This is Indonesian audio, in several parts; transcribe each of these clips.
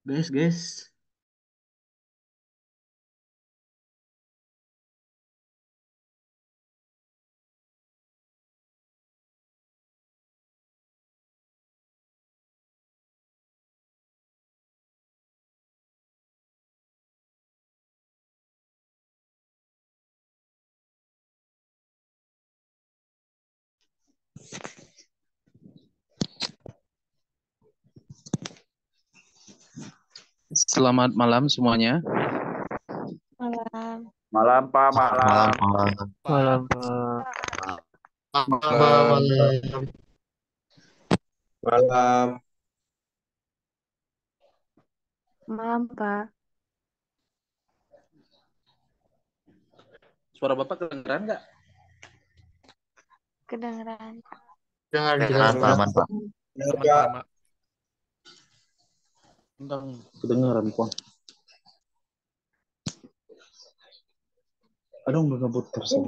Guys. Selamat malam semuanya. Malam. Malam Pak, Malam, malam. malam, Malam, Pak. malam, Malam. Malam, Pak. Suara Bapak kedengeran nggak? Kedengeran. Dengar jelas, Pak. Aman, Pak. Benar, Pak. Enggak kedengeran, Pak. Aduh, nggak ngebut terus.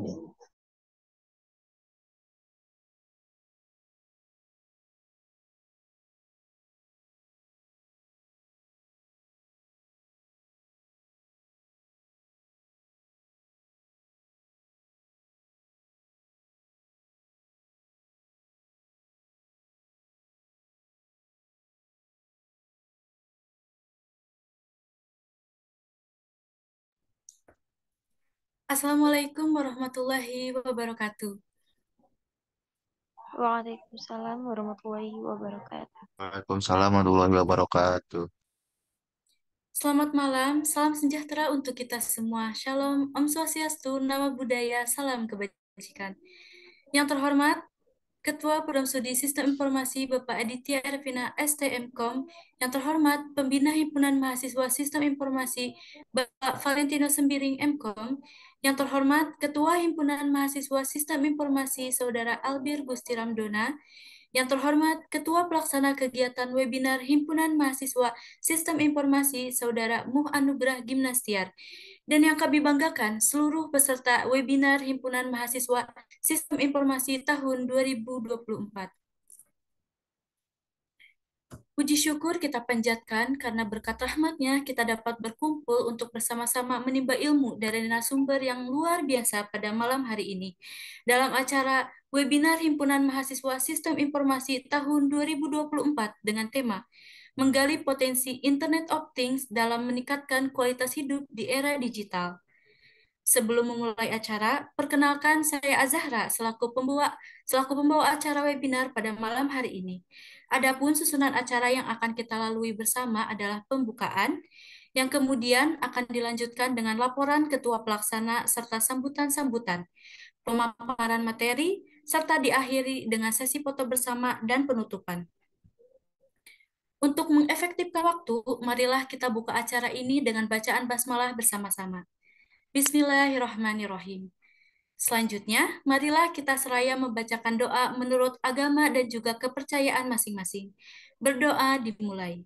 Assalamualaikum warahmatullahi wabarakatuh. Waalaikumsalam warahmatullahi wabarakatuh. Waalaikumsalam warahmatullahi wabarakatuh. Selamat malam, salam sejahtera untuk kita semua. Shalom, Om Swastiastu, Namo Buddhaya, salam kebajikan. Yang terhormat, Ketua Program Studi Sistem Informasi Bapak Aditya Ervina STMkom, yang terhormat Pembina Himpunan Mahasiswa Sistem Informasi Bapak Valentino Sembiring Mkom, yang terhormat Ketua Himpunan Mahasiswa Sistem Informasi Saudara Albir Gusti Ramdona, yang terhormat Ketua Pelaksana Kegiatan Webinar Himpunan Mahasiswa Sistem Informasi Saudara Muh Anugrah Gimnastiar, dan yang kami banggakan seluruh peserta webinar Himpunan Mahasiswa Sistem Informasi tahun 2024. Puji syukur kita panjatkan karena berkat rahmatnya kita dapat berkumpul untuk bersama-sama menimba ilmu dari narasumber yang luar biasa pada malam hari ini. Dalam acara webinar Himpunan Mahasiswa Sistem Informasi tahun 2024 dengan tema Menggali Potensi Internet of Things dalam Meningkatkan Kualitas Hidup di Era Digital. Sebelum memulai acara, perkenalkan saya Azahra selaku pembawa acara webinar pada malam hari ini. Adapun susunan acara yang akan kita lalui bersama adalah pembukaan, yang kemudian akan dilanjutkan dengan laporan ketua pelaksana serta sambutan-sambutan, pemaparan materi, serta diakhiri dengan sesi foto bersama dan penutupan. Untuk mengefektifkan waktu, marilah kita buka acara ini dengan bacaan basmalah bersama-sama. Bismillahirrahmanirrahim. Selanjutnya, marilah kita seraya membacakan doa menurut agama dan juga kepercayaan masing-masing. Berdoa dimulai.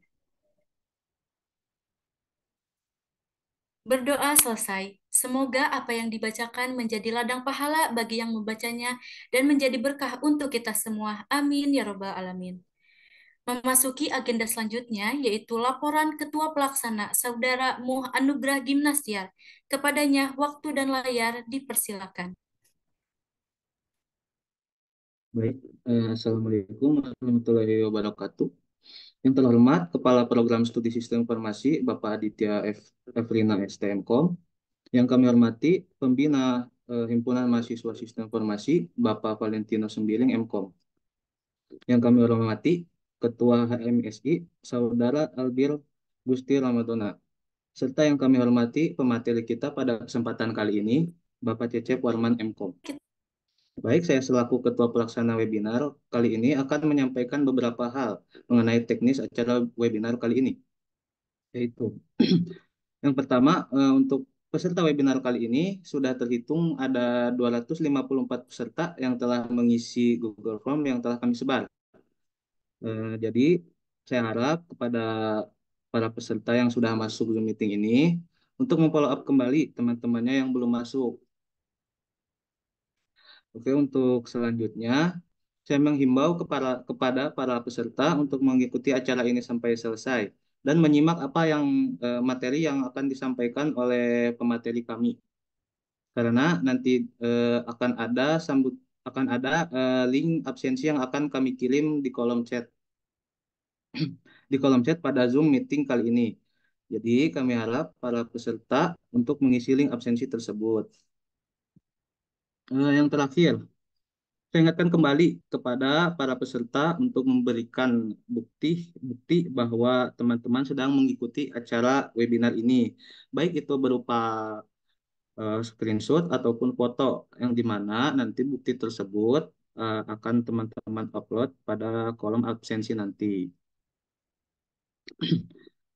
Berdoa selesai. Semoga apa yang dibacakan menjadi ladang pahala bagi yang membacanya dan menjadi berkah untuk kita semua. Amin ya robbal alamin. Memasuki agenda selanjutnya, yaitu laporan Ketua Pelaksana Saudara Muh Anugrah Gimnastiar. Kepadanya, waktu dan layar dipersilakan. Baik, Assalamualaikum warahmatullahi wabarakatuh. Yang terhormat Kepala Program Studi Sistem Informasi Bapak Aditya Efrina STMkom. Yang kami hormati Pembina Himpunan Mahasiswa Sistem Informasi Bapak Valentino Sembiring Mkom. Yang kami hormati Ketua HMSI Saudara Albir Gusti Ramadona. Serta yang kami hormati pemateri kita pada kesempatan kali ini Bapak Cecep Warman Mkom. Baik, saya selaku Ketua Pelaksana Webinar kali ini akan menyampaikan beberapa hal mengenai teknis acara webinar kali ini. Yaitu, yang pertama, untuk peserta webinar kali ini sudah terhitung ada 254 peserta yang telah mengisi Google Form yang telah kami sebar. Jadi, saya harap kepada para peserta yang sudah masuk Zoom meeting ini untuk memfollow up kembali teman-temannya yang belum masuk. Oke, untuk selanjutnya, saya menghimbau kepada para peserta untuk mengikuti acara ini sampai selesai. dan menyimak apa yang materi yang akan disampaikan oleh pemateri kami. Karena nanti akan ada link absensi yang akan kami kirim di kolom chat pada Zoom meeting kali ini. Jadi kami harap para peserta untuk mengisi link absensi tersebut. Yang terakhir, saya ingatkan kembali kepada para peserta untuk memberikan bukti bahwa teman-teman sedang mengikuti acara webinar ini, baik itu berupa screenshot ataupun foto, yang dimana nanti bukti tersebut akan teman-teman upload pada kolom absensi nanti.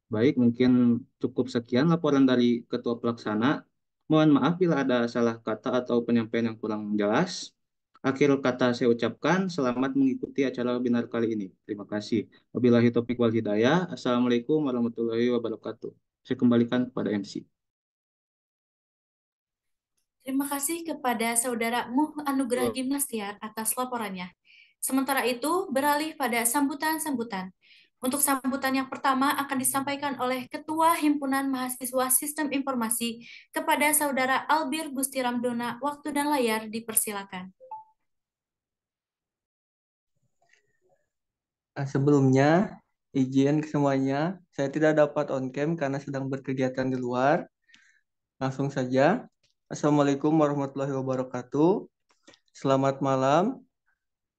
Baik, mungkin cukup sekian laporan dari Ketua Pelaksana. Mohon maaf bila ada salah kata atau penyampaian yang kurang jelas. Akhir kata saya ucapkan selamat mengikuti acara webinar kali ini. Terima kasih. Wabillahi taufiq wal hidayah. Assalamualaikum warahmatullahi wabarakatuh. Saya kembalikan kepada MC. Terima kasih kepada Saudara Muh Anugrah Gimnastiar atas laporannya. Sementara itu, beralih pada sambutan-sambutan. Untuk sambutan yang pertama akan disampaikan oleh Ketua Himpunan Mahasiswa Sistem Informasi kepada Saudara Albir Gusti Ramdona. Waktu dan layar dipersilakan. Sebelumnya, izin semuanya, saya tidak dapat on cam karena sedang berkegiatan di luar. Langsung saja. Assalamualaikum warahmatullahi wabarakatuh. Selamat malam.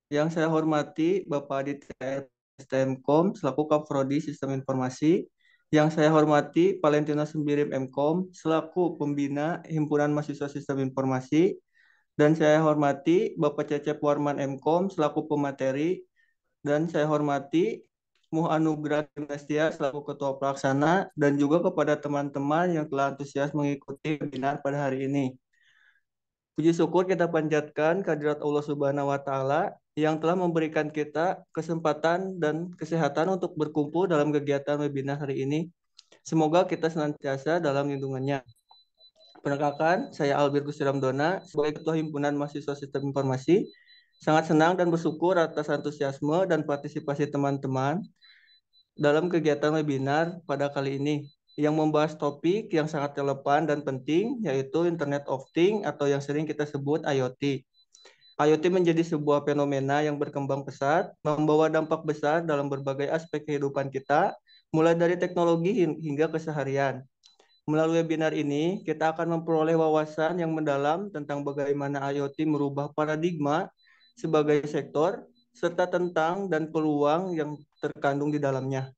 Yang saya hormati Bapak Aditya STMkom selaku Kaprodi Sistem Informasi. Yang saya hormati Valentino Sembirim Mkom selaku Pembina Himpunan Mahasiswa Sistem Informasi. Dan saya hormati Bapak Cecep Warman Mkom selaku pemateri. Dan saya hormati Muh Anugrah Gimnastia selaku Ketua Pelaksana dan juga kepada teman-teman yang telah antusias mengikuti webinar pada hari ini. Puji syukur kita panjatkan kehadirat Allah Subhanahu wa Ta'ala yang telah memberikan kita kesempatan dan kesehatan untuk berkumpul dalam kegiatan webinar hari ini. Semoga kita senantiasa dalam lindungannya. Perkenalkan, saya Albir Gusti Ramdona sebagai Ketua Himpunan Mahasiswa Sistem Informasi. Sangat senang dan bersyukur atas antusiasme dan partisipasi teman-teman dalam kegiatan webinar pada kali ini yang membahas topik yang sangat relevan dan penting, yaitu Internet of Things atau yang sering kita sebut IoT. IoT menjadi sebuah fenomena yang berkembang pesat, membawa dampak besar dalam berbagai aspek kehidupan kita, mulai dari teknologi hingga keseharian. Melalui webinar ini, kita akan memperoleh wawasan yang mendalam tentang bagaimana IoT merubah paradigma sebagai sektor, serta tentang dan peluang yang terkandung di dalamnya.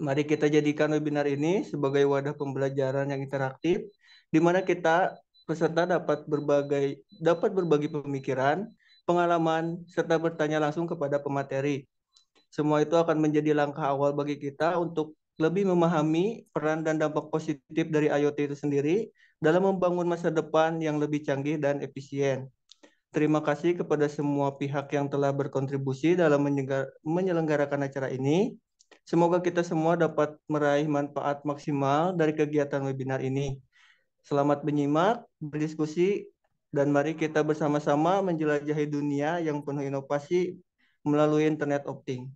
Mari kita jadikan webinar ini sebagai wadah pembelajaran yang interaktif, di mana kita peserta dapat berbagi pemikiran, pengalaman, serta bertanya langsung kepada pemateri. Semua itu akan menjadi langkah awal bagi kita untuk lebih memahami peran dan dampak positif dari IoT itu sendiri dalam membangun masa depan yang lebih canggih dan efisien. Terima kasih kepada semua pihak yang telah berkontribusi dalam menyelenggarakan acara ini. Semoga kita semua dapat meraih manfaat maksimal dari kegiatan webinar ini. Selamat menyimak, berdiskusi, dan mari kita bersama-sama menjelajahi dunia yang penuh inovasi melalui Internet of Things.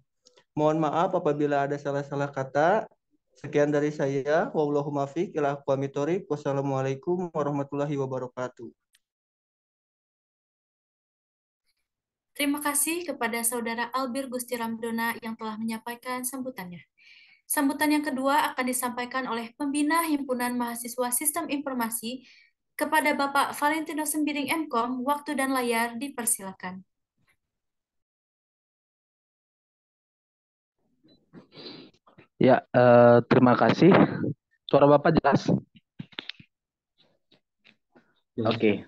Mohon maaf apabila ada salah-salah kata. Sekian dari saya. Wallahu muwaffiq ila aqwamit thoriq. Wassalamualaikum warahmatullahi wabarakatuh. Terima kasih kepada Saudara Albir Gusti Ramdona yang telah menyampaikan sambutannya. Sambutan yang kedua akan disampaikan oleh Pembina Himpunan Mahasiswa Sistem Informasi kepada Bapak Valentino Sembiring Mkom. Waktu dan layar dipersilakan. Ya, terima kasih. Suara Bapak jelas? Oke,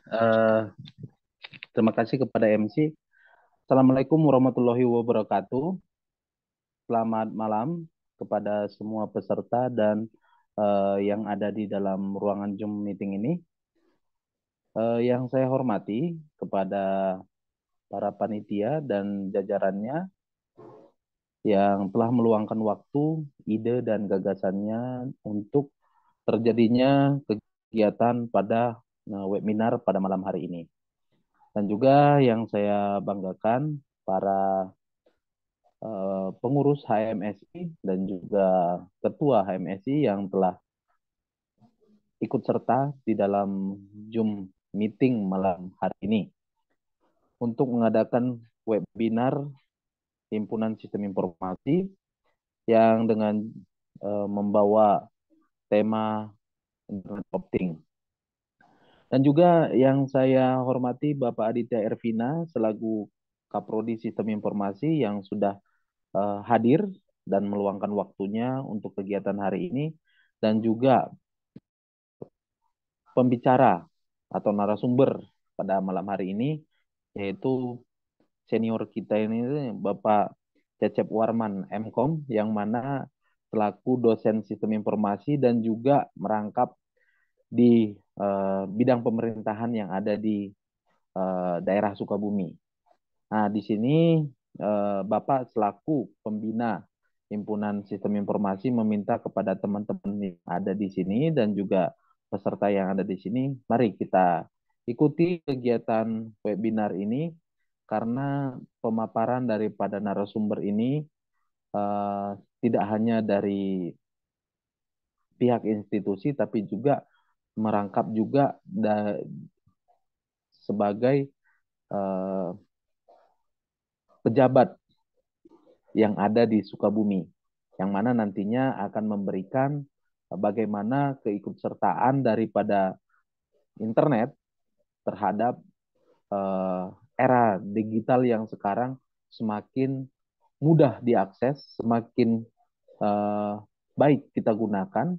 terima kasih kepada MC. Assalamualaikum warahmatullahi wabarakatuh. Selamat malam kepada semua peserta dan yang ada di dalam ruangan Zoom meeting ini. Yang saya hormati kepada para panitia dan jajarannya yang telah meluangkan waktu, ide, dan gagasannya untuk terjadinya kegiatan pada webinar pada malam hari ini. Dan juga yang saya banggakan para pengurus HMSI dan juga ketua HMSI yang telah ikut serta di dalam Zoom meeting malam hari ini untuk mengadakan webinar Himpunan Sistem Informasi yang dengan membawa tema Internet of Things. Dan juga yang saya hormati Bapak Aditya Ervina selaku Kaprodi Sistem Informasi yang sudah hadir dan meluangkan waktunya untuk kegiatan hari ini, dan juga pembicara atau narasumber pada malam hari ini yaitu senior kita ini Bapak Cecep Warman MKOM yang mana selaku dosen sistem informasi dan juga merangkap di bidang pemerintahan yang ada di daerah Sukabumi. Nah, di sini Bapak selaku pembina Himpunan Sistem Informasi meminta kepada teman-teman yang ada di sini dan juga peserta yang ada di sini, mari kita ikuti kegiatan webinar ini karena pemaparan daripada narasumber ini tidak hanya dari pihak institusi tapi juga merangkap juga sebagai pejabat yang ada di Sukabumi, yang mana nantinya akan memberikan bagaimana keikutsertaan daripada internet terhadap era digital yang sekarang semakin mudah diakses, semakin baik kita gunakan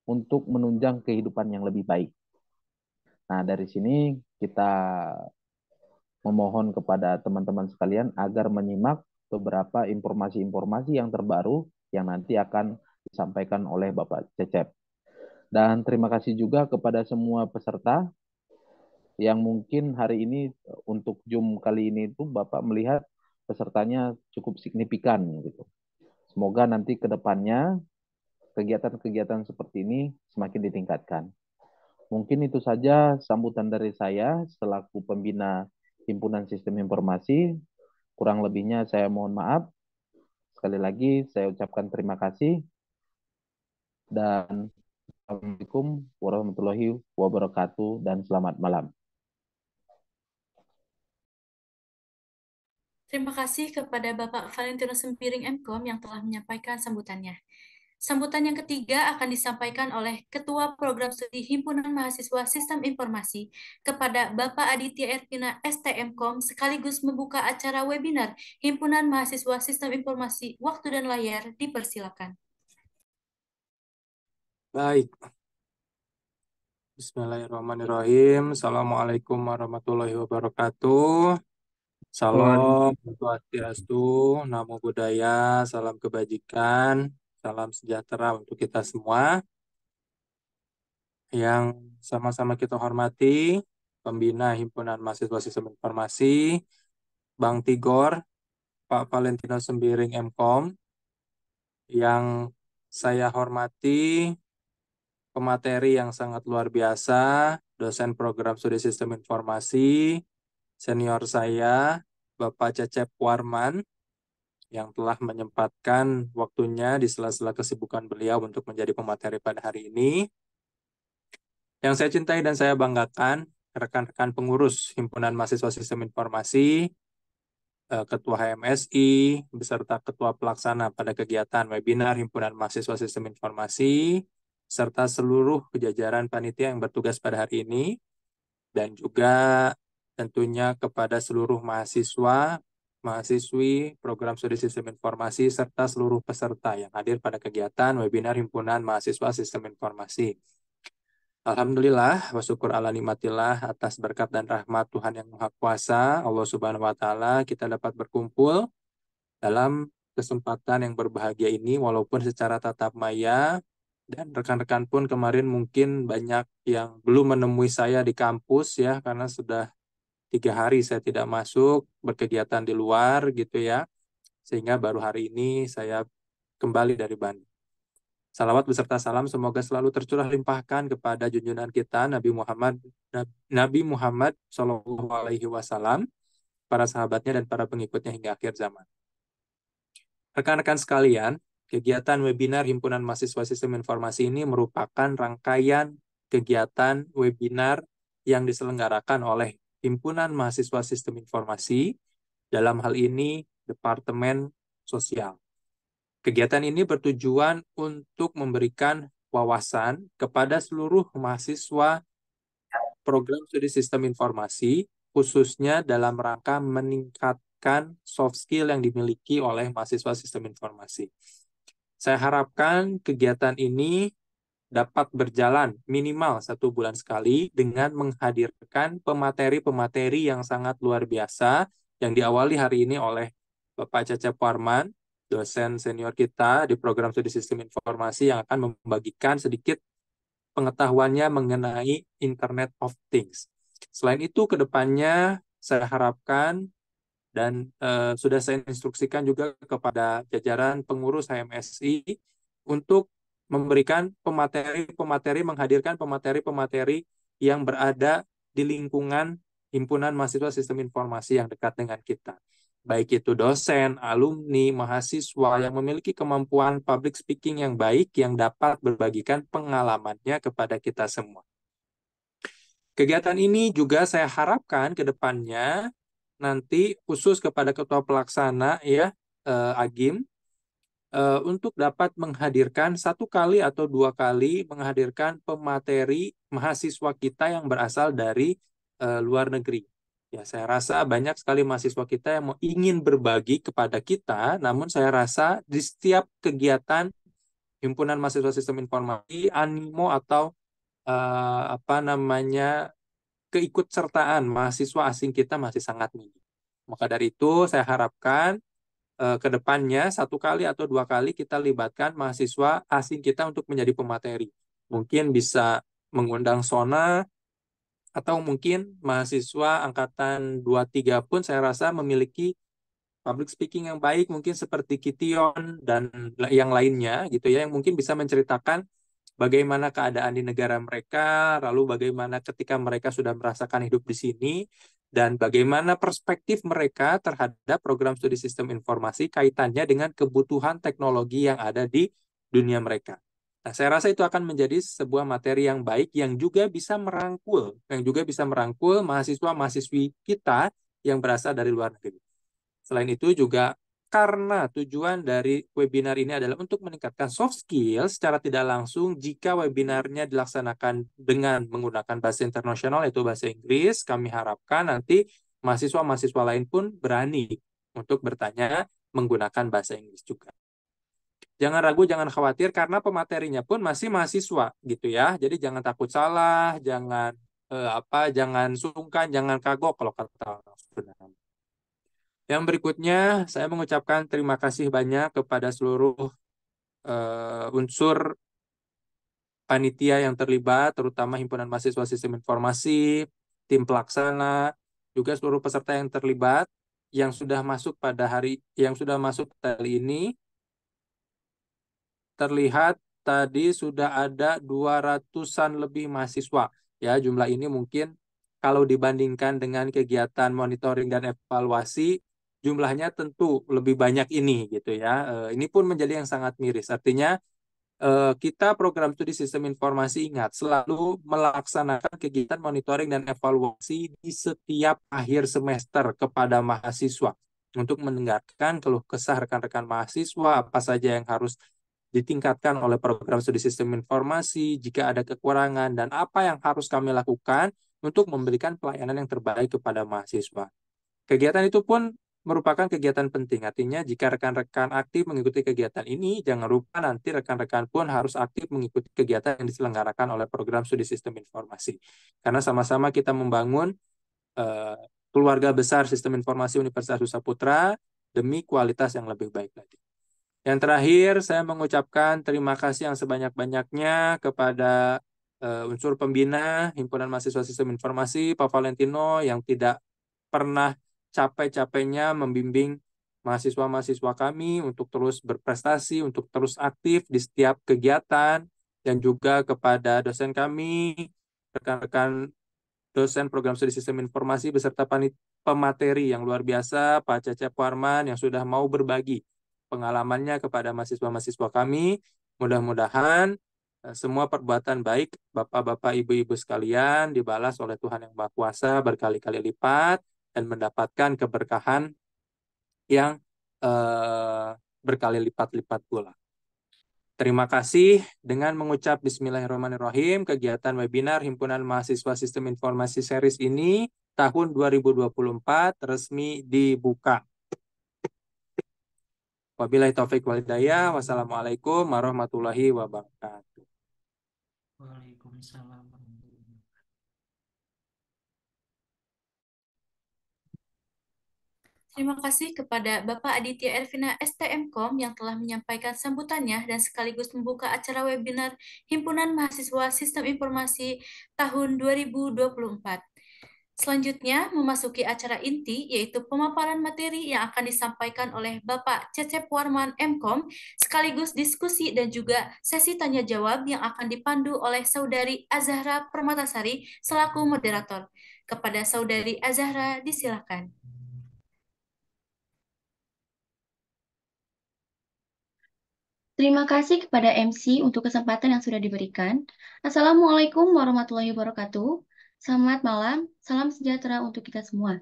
untuk menunjang kehidupan yang lebih baik. Nah, dari sini kita memohon kepada teman-teman sekalian agar menyimak beberapa informasi-informasi yang terbaru yang nanti akan disampaikan oleh Bapak Cecep. Dan terima kasih juga kepada semua peserta yang mungkin hari ini untuk Zoom kali ini itu Bapak melihat pesertanya cukup signifikan gitu. Semoga nanti ke depannya kegiatan-kegiatan seperti ini semakin ditingkatkan. Mungkin itu saja sambutan dari saya selaku pembina Himpunan Sistem Informasi. Kurang lebihnya saya mohon maaf. Sekali lagi saya ucapkan terima kasih. Dan Assalamualaikum warahmatullahi wabarakatuh dan selamat malam. Terima kasih kepada Bapak Valentino Sempiring MKOM yang telah menyampaikan sambutannya. Sambutan yang ketiga akan disampaikan oleh Ketua Program Studi Himpunan Mahasiswa Sistem Informasi kepada Bapak Aditya Ervina STMKOM sekaligus membuka acara webinar Himpunan Mahasiswa Sistem Informasi. Waktu dan layar dipersilakan. Baik. Bismillahirrahmanirrahim. Assalamualaikum warahmatullahi wabarakatuh. Salam Swastiastu, Namo Buddhaya, salam kebajikan, salam sejahtera untuk kita semua. Yang sama-sama kita hormati, Pembina Himpunan Mahasiswa Sistem Informasi, Bang Tigor, Pak Valentino Sembiring MKOM, yang saya hormati, pemateri yang sangat luar biasa, dosen program studi sistem informasi, senior saya, Bapak Cecep Warman, yang telah menyempatkan waktunya di sela-sela kesibukan beliau untuk menjadi pemateri pada hari ini. Yang saya cintai dan saya banggakan, rekan-rekan pengurus Himpunan Mahasiswa Sistem Informasi, Ketua HMSI, beserta Ketua Pelaksana pada kegiatan webinar Himpunan Mahasiswa Sistem Informasi, serta seluruh jajaran panitia yang bertugas pada hari ini, dan juga tentunya kepada seluruh mahasiswa, mahasiswi program studi sistem informasi, serta seluruh peserta yang hadir pada kegiatan webinar Himpunan Mahasiswa Sistem Informasi. Alhamdulillah, wa syukur ala nikmatillah atas berkat dan rahmat Tuhan Yang Maha Kuasa, Allah Subhanahu wa Ta'ala, kita dapat berkumpul dalam kesempatan yang berbahagia ini, walaupun secara tatap maya, dan rekan-rekan pun kemarin mungkin banyak yang belum menemui saya di kampus ya, karena sudah 3 hari saya tidak masuk, berkegiatan di luar gitu ya, sehingga baru hari ini saya kembali dari Bandung. Salawat beserta salam semoga selalu tercurah limpahkan kepada junjungan kita Nabi Muhammad Shallallahu Alaihi Wasallam, para sahabatnya dan para pengikutnya hingga akhir zaman. Rekan-rekan sekalian, kegiatan webinar Himpunan Mahasiswa Sistem Informasi ini merupakan rangkaian kegiatan webinar yang diselenggarakan oleh Himpunan Mahasiswa Sistem Informasi, dalam hal ini Departemen Sosial. Kegiatan ini bertujuan untuk memberikan wawasan kepada seluruh mahasiswa program studi sistem informasi, khususnya dalam rangka meningkatkan soft skill yang dimiliki oleh mahasiswa sistem informasi. Saya harapkan kegiatan ini dapat berjalan minimal 1 bulan sekali dengan menghadirkan pemateri-pemateri yang sangat luar biasa yang diawali hari ini oleh Bapak Cecep Warman, dosen senior kita di program studi sistem informasi yang akan membagikan sedikit pengetahuannya mengenai Internet of Things. Selain itu, ke depannya saya harapkan dan sudah saya instruksikan juga kepada jajaran pengurus HMSI untuk memberikan pemateri-pemateri, menghadirkan pemateri-pemateri yang berada di lingkungan Himpunan Mahasiswa Sistem Informasi yang dekat dengan kita. Baik itu dosen, alumni, mahasiswa yang memiliki kemampuan public speaking yang baik yang dapat berbagikan pengalamannya kepada kita semua. Kegiatan ini juga saya harapkan ke depannya nanti khusus kepada ketua pelaksana ya Agim untuk dapat menghadirkan 1 kali atau 2 kali menghadirkan pemateri mahasiswa kita yang berasal dari luar negeri. Ya, saya rasa banyak sekali mahasiswa kita yang ingin berbagi kepada kita, namun saya rasa di setiap kegiatan Himpunan Mahasiswa Sistem Informasi, animo atau keikutsertaan mahasiswa asing kita masih sangat minim. Maka dari itu saya harapkan ke depannya 1 kali atau 2 kali kita libatkan mahasiswa asing kita untuk menjadi pemateri. Mungkin bisa mengundang Sona atau mungkin mahasiswa angkatan 23 pun saya rasa memiliki public speaking yang baik, mungkin seperti Kition dan yang lainnya gitu ya, yang mungkin bisa menceritakan bagaimana keadaan di negara mereka, lalu bagaimana ketika mereka sudah merasakan hidup di sini, dan bagaimana perspektif mereka terhadap program studi sistem informasi kaitannya dengan kebutuhan teknologi yang ada di dunia mereka. Nah, saya rasa itu akan menjadi sebuah materi yang baik yang juga bisa merangkul mahasiswa-mahasiswi kita yang berasal dari luar negeri. Selain itu juga karena tujuan dari webinar ini adalah untuk meningkatkan soft skill secara tidak langsung, jika webinarnya dilaksanakan dengan menggunakan bahasa internasional yaitu bahasa Inggris, kami harapkan nanti mahasiswa-mahasiswa lain pun berani untuk bertanya menggunakan bahasa Inggris juga. Jangan ragu, jangan khawatir karena pematerinya pun masih mahasiswa gitu ya. Jadi jangan takut salah, jangan jangan sungkan, jangan kagok kalau kata orang Sunda. Yang berikutnya, saya mengucapkan terima kasih banyak kepada seluruh unsur panitia yang terlibat, terutama Himpunan Mahasiswa Sistem Informasi, tim pelaksana, juga seluruh peserta yang terlibat yang sudah masuk kali ini. Terlihat tadi sudah ada 200-an lebih mahasiswa. Ya, jumlah ini mungkin kalau dibandingkan dengan kegiatan monitoring dan evaluasi, jumlahnya tentu lebih banyak ini gitu ya. Ini pun menjadi yang sangat miris. Artinya kita program studi sistem informasi ingat selalu melaksanakan kegiatan monitoring dan evaluasi di setiap akhir semester kepada mahasiswa untuk mendengarkan keluh kesah rekan-rekan mahasiswa, apa saja yang harus ditingkatkan oleh program studi sistem informasi, jika ada kekurangan, dan apa yang harus kami lakukan untuk memberikan pelayanan yang terbaik kepada mahasiswa. Kegiatan itu pun merupakan kegiatan penting, artinya jika rekan-rekan aktif mengikuti kegiatan ini, jangan lupa nanti rekan-rekan pun harus aktif mengikuti kegiatan yang diselenggarakan oleh program studi sistem informasi. Karena sama-sama kita membangun keluarga besar sistem informasi Universitas Saputra demi kualitas yang lebih baik lagi. Yang terakhir, saya mengucapkan terima kasih yang sebanyak-banyaknya kepada unsur pembina Himpunan Mahasiswa Sistem Informasi, Pak Valentino, yang tidak pernah capek-capeknya membimbing mahasiswa-mahasiswa kami untuk terus berprestasi, untuk terus aktif di setiap kegiatan, dan juga kepada dosen kami, rekan-rekan dosen program studi sistem informasi beserta pemateri yang luar biasa, Pak Cecep Warman yang sudah mau berbagi pengalamannya kepada mahasiswa-mahasiswa kami. Mudah-mudahan semua perbuatan baik Bapak-Bapak, Ibu-Ibu sekalian dibalas oleh Tuhan Yang Maha Kuasa berkali-kali lipat dan mendapatkan keberkahan yang berkali lipat-lipat pula. Terima kasih. Dengan mengucap Bismillahirrahmanirrahim, kegiatan webinar Himpunan Mahasiswa Sistem Informasi Series ini tahun 2024 resmi dibuka. Wabillahi taufik wal hidayah. Wassalamualaikum warahmatullahi wabarakatuh. Waalaikumsalam. Terima kasih kepada Bapak Aditya Ervina STMkom yang telah menyampaikan sambutannya dan sekaligus membuka acara webinar Himpunan Mahasiswa Sistem Informasi tahun 2024. Selanjutnya, memasuki acara inti, yaitu pemaparan materi yang akan disampaikan oleh Bapak Cecep Warman MKom, sekaligus diskusi dan juga sesi tanya-jawab yang akan dipandu oleh Saudari Azahra Permatasari selaku moderator. Kepada Saudari Azahra, disilakan. Terima kasih kepada MC untuk kesempatan yang sudah diberikan. Assalamualaikum warahmatullahi wabarakatuh. Selamat malam, salam sejahtera untuk kita semua.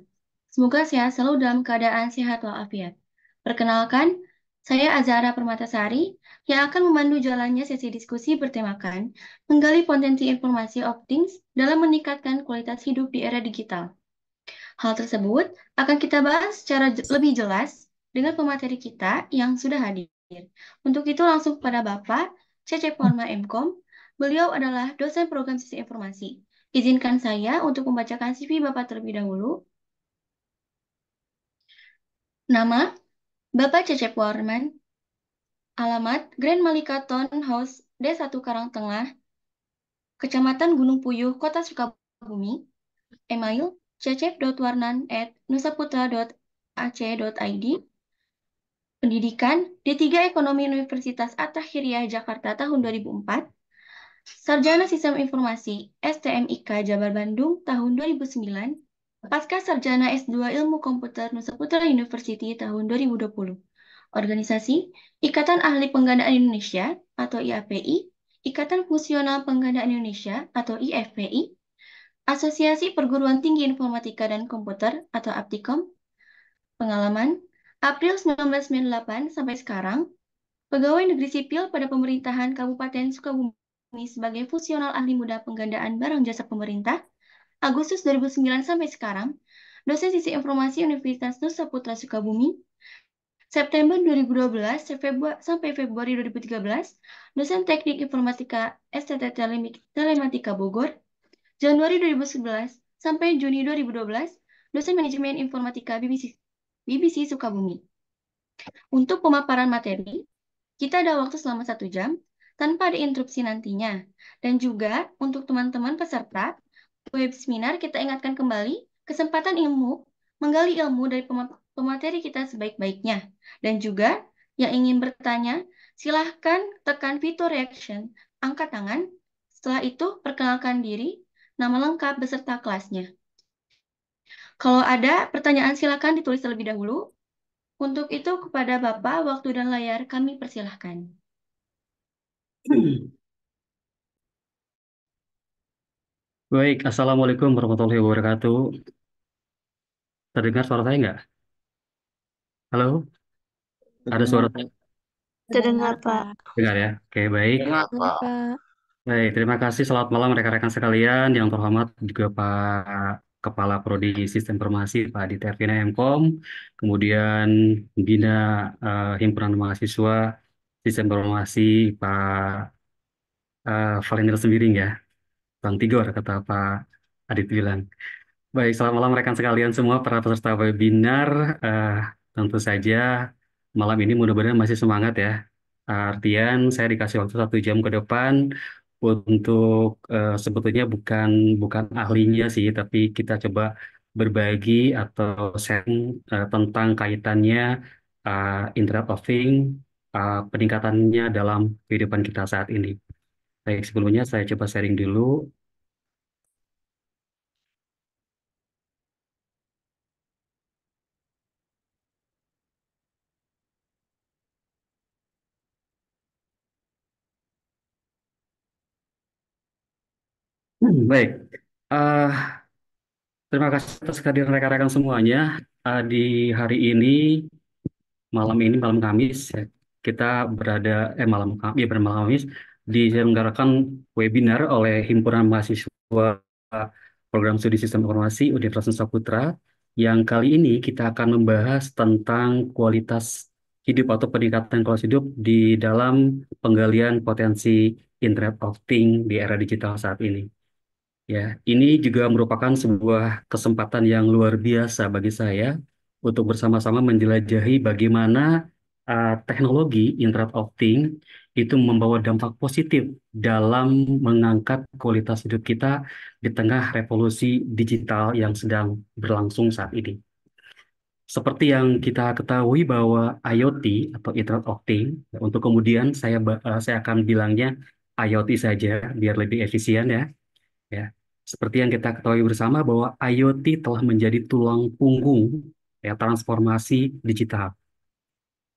Semoga sehat selalu dalam keadaan sehat walafiat. Perkenalkan, saya Azahra Permatasari yang akan memandu jalannya sesi diskusi bertemakan menggali potensi informasi of things dalam meningkatkan kualitas hidup di era digital. Hal tersebut akan kita bahas secara lebih jelas dengan pemateri kita yang sudah hadir. Untuk itu langsung kepada Bapak Cecep Warma MKom. Beliau adalah dosen program sistem informasi. Izinkan saya untuk membacakan CV Bapak terlebih dahulu. Nama, Bapak Cecep Warman. Alamat, Grand Malika Town House, D1 Karangtengah, Kecamatan Gunung Puyuh, Kota Sukabumi. Email, cecep.warnan@nusaputra.ac.id. Pendidikan D3 Ekonomi Universitas At-Tahiriyah Jakarta tahun 2004. Sarjana Sistem Informasi STMIK Jabar Bandung tahun 2009. Pasca Sarjana S2 Ilmu Komputer Nusaputra University tahun 2020. Organisasi Ikatan Ahli Penggandaan Indonesia atau IAPI, Ikatan Fungsional Penggandaan Indonesia atau IFPI, Asosiasi Perguruan Tinggi Informatika dan Komputer atau APTIKOM. Pengalaman April 1998 sampai sekarang, pegawai negeri sipil pada pemerintahan Kabupaten Sukabumi sebagai fungsional ahli muda penggandaan barang jasa pemerintah, Agustus 2009 sampai sekarang, dosen sistem informasi Universitas Nusa Putra Sukabumi, September 2012 sampai Februari 2013, dosen teknik informatika STT Telematika Bogor, Januari 2011 sampai Juni 2012, dosen manajemen informatika BBC Sukabumi. Untuk pemaparan materi, kita ada waktu selama 1 jam, tanpa ada interupsi nantinya. Dan juga untuk teman-teman peserta, web seminar kita ingatkan kembali, kesempatan ilmu, menggali ilmu dari pemateri kita sebaik-baiknya. Dan juga yang ingin bertanya, silahkan tekan fitur reaction, angkat tangan, setelah itu perkenalkan diri, nama lengkap beserta kelasnya. Kalau ada pertanyaan silakan ditulis terlebih dahulu. Untuk itu kepada Bapak, waktu dan layar kami persilahkan. Baik, Assalamualaikum warahmatullahi wabarakatuh. Terdengar suara saya nggak? Halo? Ada suara saya? Terdengar, Pak. Dengar ya? Oke, baik. Kenapa? Pak. Baik, terima kasih. Selamat malam rekan-rekan sekalian. Yang terhormat juga Pak Kepala Prodi Sistem Informasi, Pak Aditya Ervina MKom. Kemudian Bina Himpunan Mahasiswa Sistem Informasi, Pak Valendra Sembiring ya. Bang Tigor, kata Pak Adit bilang. Baik, selamat malam rekan sekalian semua para peserta webinar. Eh, Tentu saja malam ini mudah-mudahan masih semangat ya. Artian saya dikasih waktu 1 jam ke depan untuk sebetulnya bukan bukan ahlinya sih, tapi kita coba berbagi atau sharing tentang kaitannya Internet of Things, peningkatannya dalam kehidupan kita saat ini. Baik, sebelumnya saya coba sharing dulu. Baik. Eh, Terima kasih atas kehadiran rekan-rekan semuanya. Di hari ini, malam Kamis, ya, kita berada, malam Kamis, diselenggarakan webinar oleh Himpunan Mahasiswa Program Studi Sistem Informasi Universitas Saputra, yang kali ini kita akan membahas tentang kualitas hidup atau peningkatan kualitas hidup di dalam penggalian potensi Internet of Things di era digital saat ini. Ya, ini juga merupakan sebuah kesempatan yang luar biasa bagi saya untuk bersama-sama menjelajahi bagaimana teknologi Internet of Things itu membawa dampak positif dalam mengangkat kualitas hidup kita di tengah revolusi digital yang sedang berlangsung saat ini. Seperti yang kita ketahui bahwa IoT atau Internet of Things, untuk kemudian saya akan bilangnya IoT saja biar lebih efisien ya. Ya, seperti yang kita ketahui bersama bahwa IoT telah menjadi tulang punggung ya transformasi digital,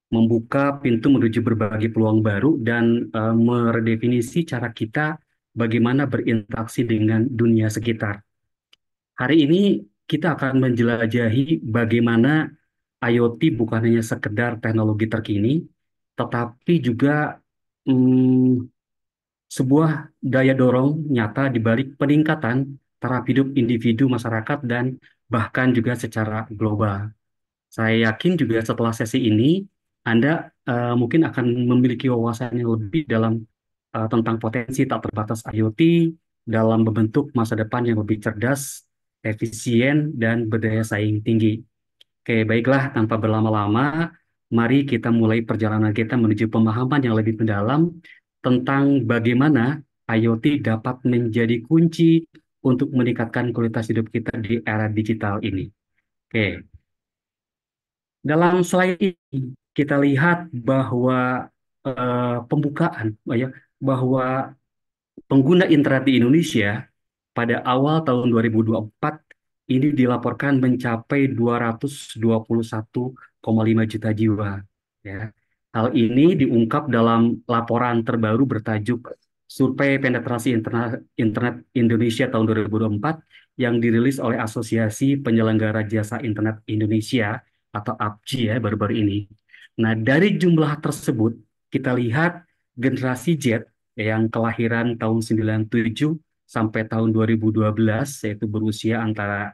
membuka pintu menuju berbagai peluang baru dan meredefinisi cara kita bagaimana berinteraksi dengan dunia sekitar. Hari ini kita akan menjelajahi bagaimana IoT bukan hanya sekedar teknologi terkini, tetapi juga mm, sebuah daya dorong nyata di balik peningkatan taraf hidup individu masyarakat dan bahkan juga secara global. Saya yakin juga setelah sesi ini, Anda mungkin akan memiliki wawasan yang lebih dalam tentang potensi tak terbatas IoT dalam membentuk masa depan yang lebih cerdas, efisien, dan berdaya saing tinggi. Oke, baiklah, tanpa berlama-lama, mari kita mulai perjalanan kita menuju pemahaman yang lebih mendalam tentang bagaimana IoT dapat menjadi kunci untuk meningkatkan kualitas hidup kita di era digital ini. Oke, dalam slide ini kita lihat bahwa pembukaan, ya, bahwa pengguna internet di Indonesia pada awal tahun 2024 ini dilaporkan mencapai 221,5 juta jiwa. Ya. Hal ini diungkap dalam laporan terbaru bertajuk Survei Penetrasi Internet Indonesia tahun 2024 yang dirilis oleh Asosiasi Penyelenggara Jasa Internet Indonesia atau APJI ya baru-baru ini. Nah, dari jumlah tersebut kita lihat generasi Z yang kelahiran tahun 97 sampai tahun 2012 yaitu berusia antara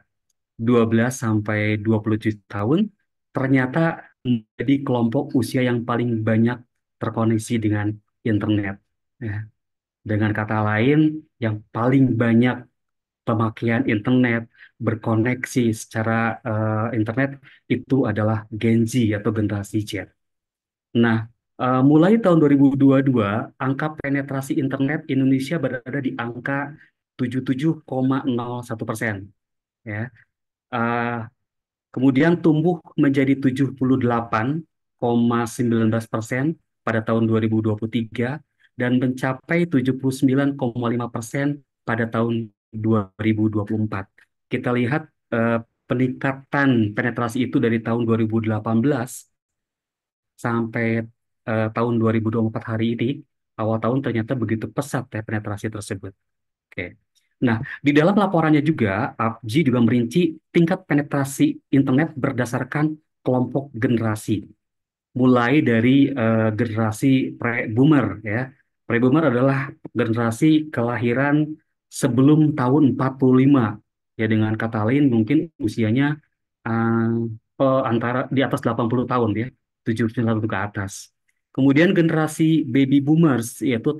12 sampai 27 tahun ternyata menjadi kelompok usia yang paling banyak terkoneksi dengan internet. Ya. Dengan kata lain, yang paling banyak pemakaian internet berkoneksi secara internet itu adalah Gen Z atau generasi Z. Nah, mulai tahun 2022, angka penetrasi internet Indonesia berada di angka 77,01%. Ya. Eh, Kemudian tumbuh menjadi 78,19% pada tahun 2023 dan mencapai 79,5% pada tahun 2024. Kita lihat peningkatan penetrasi itu dari tahun 2018 sampai tahun 2024 hari ini, awal tahun ternyata begitu pesat ya penetrasi tersebut. Oke. Nah, di dalam laporannya juga, APJI juga merinci tingkat penetrasi internet berdasarkan kelompok generasi. Mulai dari generasi pre-boomer ya. Pre-boomer adalah generasi kelahiran sebelum tahun 45. Ya, dengan kata lain mungkin usianya antara di atas 80 tahun ya, 70 tahun ke atas. Kemudian generasi baby boomers yaitu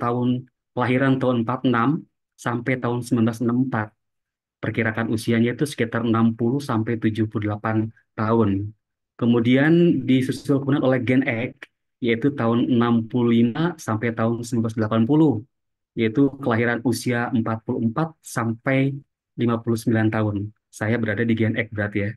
kelahiran tahun 46 sampai tahun 1964. Perkirakan usianya itu sekitar 60 sampai 78 tahun. Kemudian disusul kemudian oleh Gen X, yaitu tahun 65 sampai tahun 1980, yaitu kelahiran usia 44 sampai 59 tahun. Saya berada di Gen X berarti ya.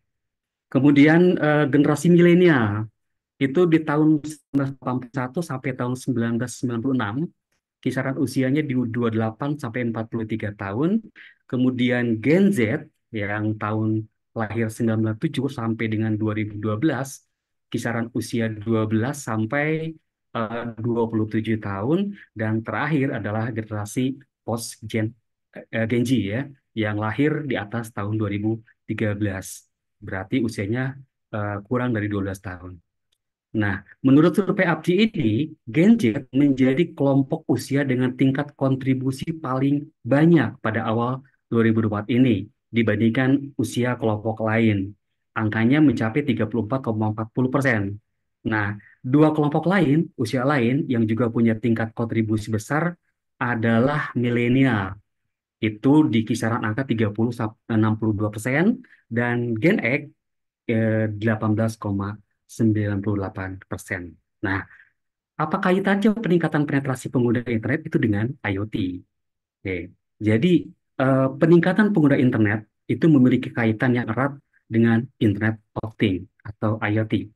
Kemudian generasi milenial, itu di tahun 1981 sampai tahun 1996, kisaran usianya di 28 sampai 43 tahun. Kemudian Gen Z yang tahun lahir 1997 sampai dengan 2012, kisaran usia 12 sampai 27 tahun. Dan terakhir adalah generasi post Gen Genji ya, yang lahir di atas tahun 2013. Berarti usianya kurang dari 12 tahun. Nah, menurut survei APJI ini, Gen Z menjadi kelompok usia dengan tingkat kontribusi paling banyak pada awal 2024 ini dibandingkan usia kelompok lain. Angkanya mencapai 34,40%. Nah, dua kelompok lain, usia lain yang juga punya tingkat kontribusi besar adalah milenial. Itu di kisaran angka 30,62% dan Gen X 18,98%. Nah, apa kaitannya peningkatan penetrasi pengguna internet itu dengan IoT? Oke. Jadi, peningkatan pengguna internet itu memiliki kaitan yang erat dengan Internet of Things atau IoT.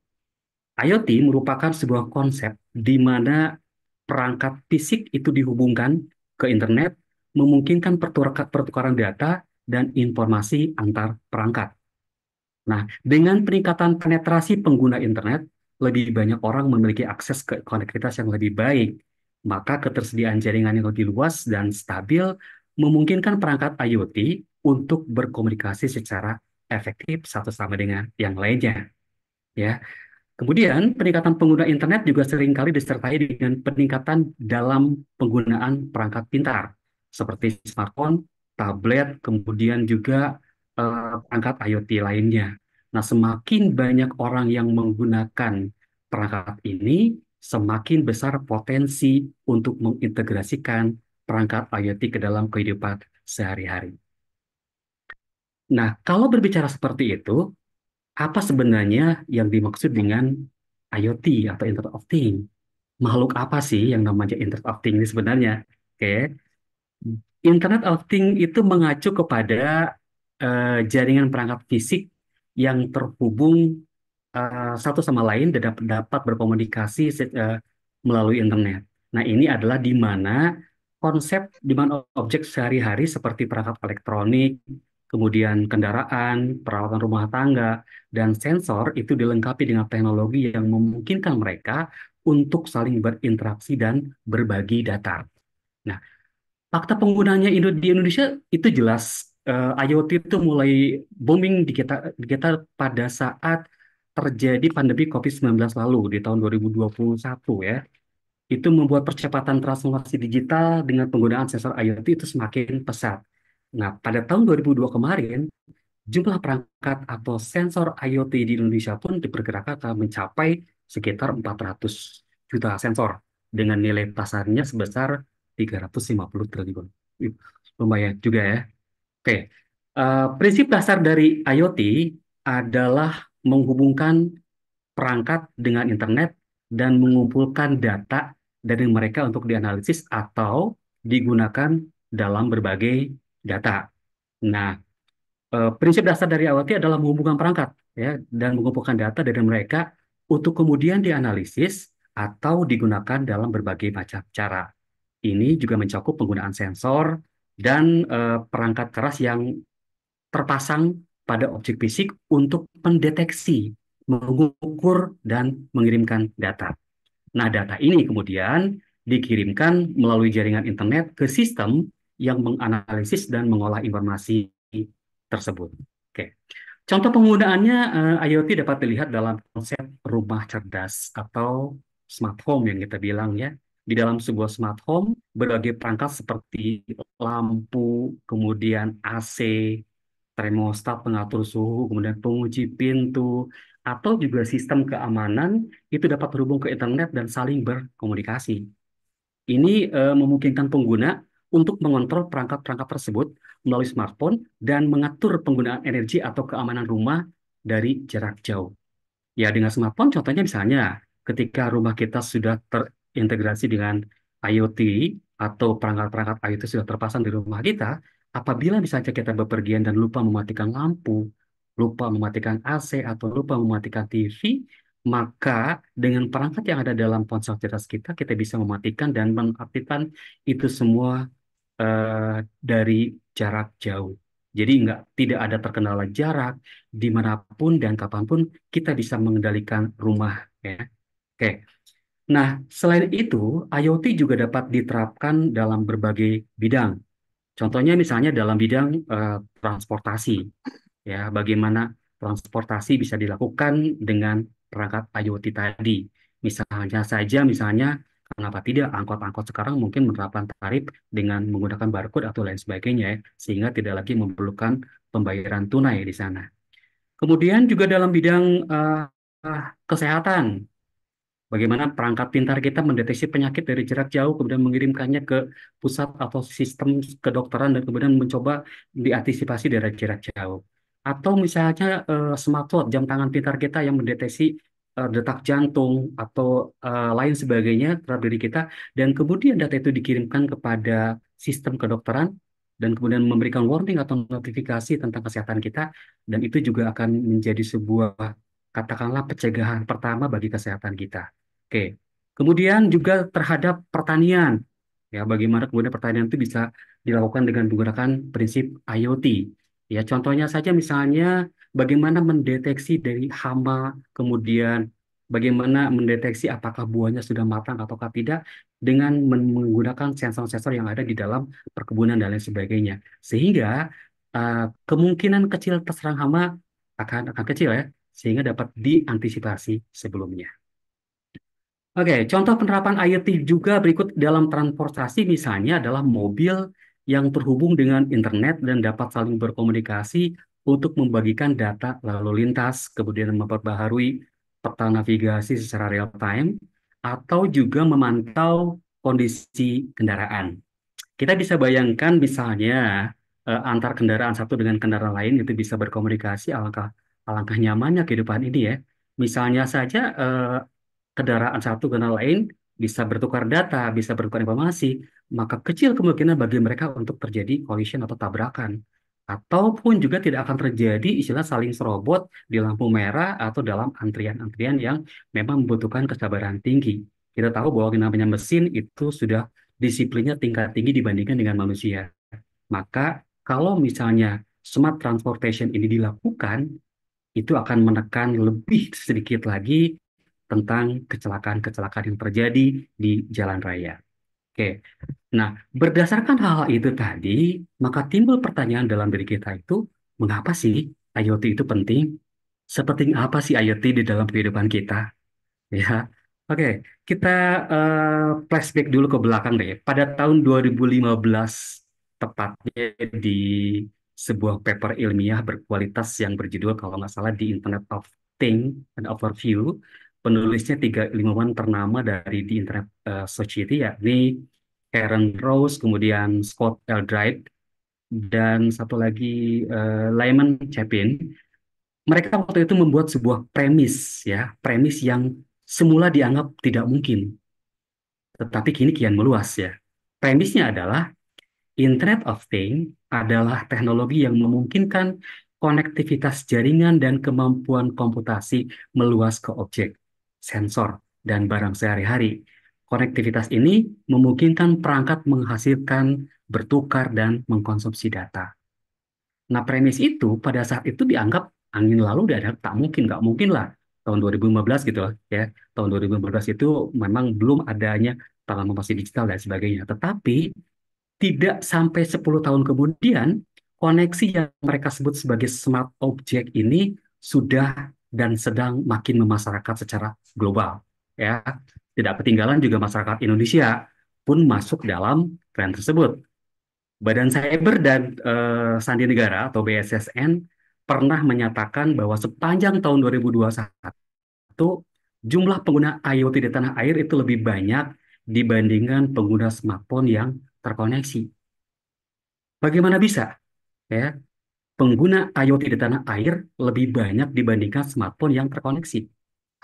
IoT merupakan sebuah konsep di mana perangkat fisik itu dihubungkan ke internet, memungkinkan pertukaran data dan informasi antar perangkat. Nah, dengan peningkatan penetrasi pengguna internet, lebih banyak orang memiliki akses ke konektivitas yang lebih baik. Maka ketersediaan jaringan yang lebih luas dan stabil memungkinkan perangkat IoT untuk berkomunikasi secara efektif satu sama dengan yang lainnya. Ya, kemudian, peningkatan pengguna internet juga seringkali disertai dengan peningkatan dalam penggunaan perangkat pintar, seperti smartphone, tablet, kemudian juga perangkat IoT lainnya. Nah, semakin banyak orang yang menggunakan perangkat ini, semakin besar potensi untuk mengintegrasikan perangkat IoT ke dalam kehidupan sehari-hari. Nah, kalau berbicara seperti itu, apa sebenarnya yang dimaksud dengan IoT atau Internet of Things? Makhluk apa sih yang namanya Internet of Things ini sebenarnya? Oke, Internet of Things itu mengacu kepada jaringan perangkat fisik yang terhubung satu sama lain dan dapat berkomunikasi melalui internet. Nah, ini adalah di mana di mana objek sehari-hari seperti perangkat elektronik, kemudian kendaraan, peralatan rumah tangga, dan sensor itu dilengkapi dengan teknologi yang memungkinkan mereka untuk saling berinteraksi dan berbagi data. Nah, fakta penggunaannya di Indonesia itu jelas. IoT itu mulai booming di kita pada saat terjadi pandemi COVID-19 lalu di tahun 2021 ya. Itu membuat percepatan transformasi digital dengan penggunaan sensor IoT itu semakin pesat. Nah, pada tahun 2002 kemarin, jumlah perangkat atau sensor IoT di Indonesia pun diperkirakan akan mencapai sekitar 400 juta sensor dengan nilai pasarnya sebesar 350 triliun. Lumayan juga ya. Oke, prinsip dasar dari IoT adalah menghubungkan perangkat dengan internet dan mengumpulkan data dari mereka untuk dianalisis atau digunakan dalam berbagai data. Nah, prinsip dasar dari IoT adalah menghubungkan perangkat ya dan mengumpulkan data dari mereka untuk kemudian dianalisis atau digunakan dalam berbagai macam cara. Ini juga mencakup penggunaan sensor dan perangkat keras yang terpasang pada objek fisik untuk mendeteksi, mengukur, dan mengirimkan data. Nah, data ini kemudian dikirimkan melalui jaringan internet ke sistem yang menganalisis dan mengolah informasi tersebut. Oke. Contoh penggunaannya IoT dapat dilihat dalam konsep rumah cerdas atau smart home yang kita bilang ya. Di dalam sebuah smart home, berbagai perangkat seperti lampu, kemudian AC, termostat pengatur suhu, kemudian pengunci pintu, atau juga sistem keamanan itu dapat terhubung ke internet dan saling berkomunikasi. Ini memungkinkan pengguna untuk mengontrol perangkat-perangkat tersebut melalui smartphone dan mengatur penggunaan energi atau keamanan rumah dari jarak jauh. Ya, dengan smartphone contohnya misalnya ketika rumah kita sudah terintegrasi dengan IoT atau perangkat-perangkat IoT sudah terpasang di rumah kita, apabila misalnya kita bepergian dan lupa mematikan lampu, lupa mematikan AC atau lupa mematikan TV, maka dengan perangkat yang ada dalam ponsel cerdas kita, kita bisa mematikan dan mengaktifkan itu semua dari jarak jauh. Jadi tidak ada terkendala jarak, dimanapun dan kapanpun kita bisa mengendalikan rumah. Ya. Oke. Nah, selain itu, IoT juga dapat diterapkan dalam berbagai bidang. Contohnya misalnya dalam bidang transportasi, ya, bagaimana transportasi bisa dilakukan dengan perangkat IoT tadi. Misalnya, kenapa tidak angkot-angkot sekarang mungkin menerapkan tarif dengan menggunakan barcode atau lain sebagainya, ya, sehingga tidak lagi memerlukan pembayaran tunai di sana. Kemudian juga dalam bidang kesehatan, bagaimana perangkat pintar kita mendeteksi penyakit dari jarak jauh, kemudian mengirimkannya ke pusat atau sistem kedokteran dan kemudian mencoba diantisipasi dari jarak jauh. Atau misalnya smartwatch, jam tangan pintar kita yang mendeteksi detak jantung atau lain sebagainya terhadap diri kita, dan kemudian data itu dikirimkan kepada sistem kedokteran dan kemudian memberikan warning atau notifikasi tentang kesehatan kita, dan itu juga akan menjadi sebuah, katakanlah, pencegahan pertama bagi kesehatan kita. Oke, kemudian juga terhadap pertanian, ya, bagaimana kemudian pertanian itu bisa dilakukan dengan menggunakan prinsip IoT. Ya, contohnya saja misalnya bagaimana mendeteksi dari hama, kemudian bagaimana mendeteksi apakah buahnya sudah matang ataukah tidak dengan menggunakan sensor-sensor yang ada di dalam perkebunan dan lain sebagainya. Sehingga kemungkinan kecil terserang hama akan kecil, ya, sehingga dapat diantisipasi sebelumnya. Oke, contoh penerapan IoT juga berikut dalam transportasi misalnya adalah mobil yang terhubung dengan internet dan dapat saling berkomunikasi untuk membagikan data lalu lintas, kemudian memperbaharui peta navigasi secara real time, atau juga memantau kondisi kendaraan. Kita bisa bayangkan misalnya antar kendaraan satu dengan kendaraan lain itu bisa berkomunikasi, alangkah nyamannya kehidupan ini, ya. Misalnya saja kendaraan satu kendaraan lain bisa bertukar data, bisa bertukar informasi, maka kecil kemungkinan bagi mereka untuk terjadi collision atau tabrakan. Ataupun juga tidak akan terjadi istilah saling serobot di lampu merah atau dalam antrian-antrian yang memang membutuhkan kesabaran tinggi. Kita tahu bahwa yang namanya mesin itu sudah disiplinnya tingkat tinggi dibandingkan dengan manusia. Maka kalau misalnya smart transportation ini dilakukan, itu akan menekan lebih sedikit lagi tentang kecelakaan-kecelakaan yang terjadi di jalan raya. Oke, nah, berdasarkan hal itu tadi, maka timbul pertanyaan dalam diri kita itu, mengapa sih IoT itu penting? Sepenting apa sih IoT di dalam kehidupan kita? Ya, oke, kita flashback dulu ke belakang deh. Pada tahun 2015, tepatnya di sebuah paper ilmiah berkualitas yang berjudul, kalau nggak salah, di Internet of Things and Overview, penulisnya tiga ilmuwan ternama dari di Internet Society, yakni Karen Rose, kemudian Scott Eldred, dan satu lagi Lyman Chapin. Mereka waktu itu membuat sebuah premis, ya, premis yang semula dianggap tidak mungkin, tetapi kini kian meluas, ya. Premisnya adalah Internet of Things adalah teknologi yang memungkinkan konektivitas jaringan dan kemampuan komputasi meluas ke objek, sensor, dan barang sehari-hari. Konektivitas ini memungkinkan perangkat menghasilkan, bertukar, dan mengkonsumsi data. Nah, premis itu pada saat itu dianggap angin lalu dan tak mungkin, nggak mungkin lah. Tahun 2015 gitu, ya. Tahun 2015 itu memang belum adanya transformasi digital dan sebagainya. Tetapi tidak sampai 10 tahun kemudian, koneksi yang mereka sebut sebagai smart object ini sudah dan sedang makin memasyarakat secara global. Ya, tidak ketinggalan juga masyarakat Indonesia pun masuk dalam tren tersebut. Badan Cyber dan Sandi Negara atau BSSN pernah menyatakan bahwa sepanjang tahun 2021 jumlah pengguna IoT di tanah air itu lebih banyak dibandingkan pengguna smartphone yang terkoneksi. Bagaimana bisa, ya, pengguna IoT di tanah air lebih banyak dibandingkan smartphone yang terkoneksi?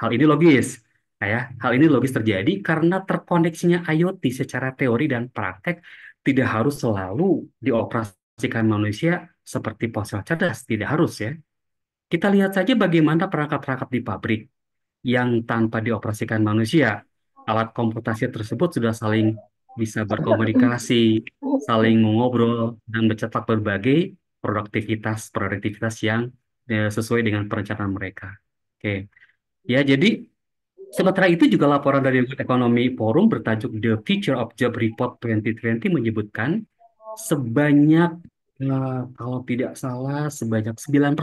Hal ini logis, ya. Hal ini logis terjadi karena terkoneksinya IoT secara teori dan praktek tidak harus selalu dioperasikan manusia seperti ponsel cerdas, tidak harus, ya. Kita lihat saja bagaimana perangkat-perangkat di pabrik yang tanpa dioperasikan manusia, alat komputasi tersebut sudah saling bisa berkomunikasi, saling mengobrol, dan mencetak berbagai produktivitas yang sesuai dengan perencanaan mereka. Oke, ya, jadi sementara itu juga laporan dari World Economic Forum bertajuk The Future of Job Report 2020 menyebutkan sebanyak kalau tidak salah sebanyak 9%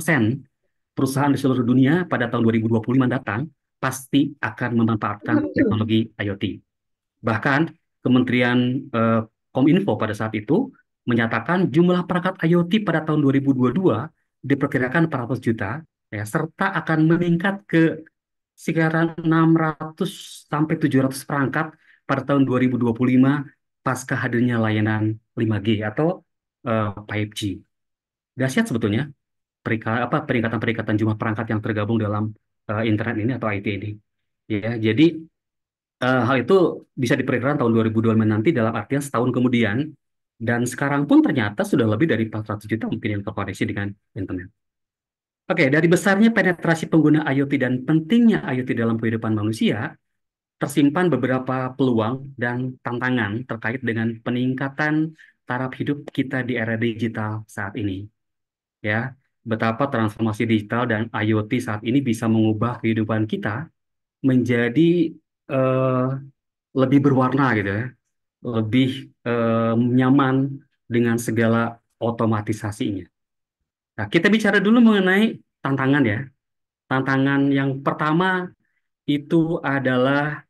perusahaan di seluruh dunia pada tahun 2025 mendatang pasti akan memanfaatkan teknologi IoT. Bahkan Kementerian eh, Kominfo pada saat itu menyatakan jumlah perangkat IoT pada tahun 2022 diperkirakan 400 juta, ya, serta akan meningkat ke sekitaran 600 sampai 700 perangkat pada tahun 2025 pasca hadirnya layanan 5G atau 5G. Dahsyat sebetulnya peningkatan jumlah perangkat yang tergabung dalam internet ini atau IT ini. Ya, jadi hal itu bisa diperkirakan tahun 2025 nanti dalam artian setahun kemudian, dan sekarang pun ternyata sudah lebih dari 400 juta mungkin yang terkoneksi dengan internet. Oke, dari besarnya penetrasi pengguna IoT dan pentingnya IoT dalam kehidupan manusia, tersimpan beberapa peluang dan tantangan terkait dengan peningkatan taraf hidup kita di era digital saat ini. Ya, betapa transformasi digital dan IoT saat ini bisa mengubah kehidupan kita menjadi eh, lebih berwarna gitu ya, lebih nyaman dengan segala otomatisasinya. Nah, kita bicara dulu mengenai tantangan ya. Tantangan yang pertama itu adalah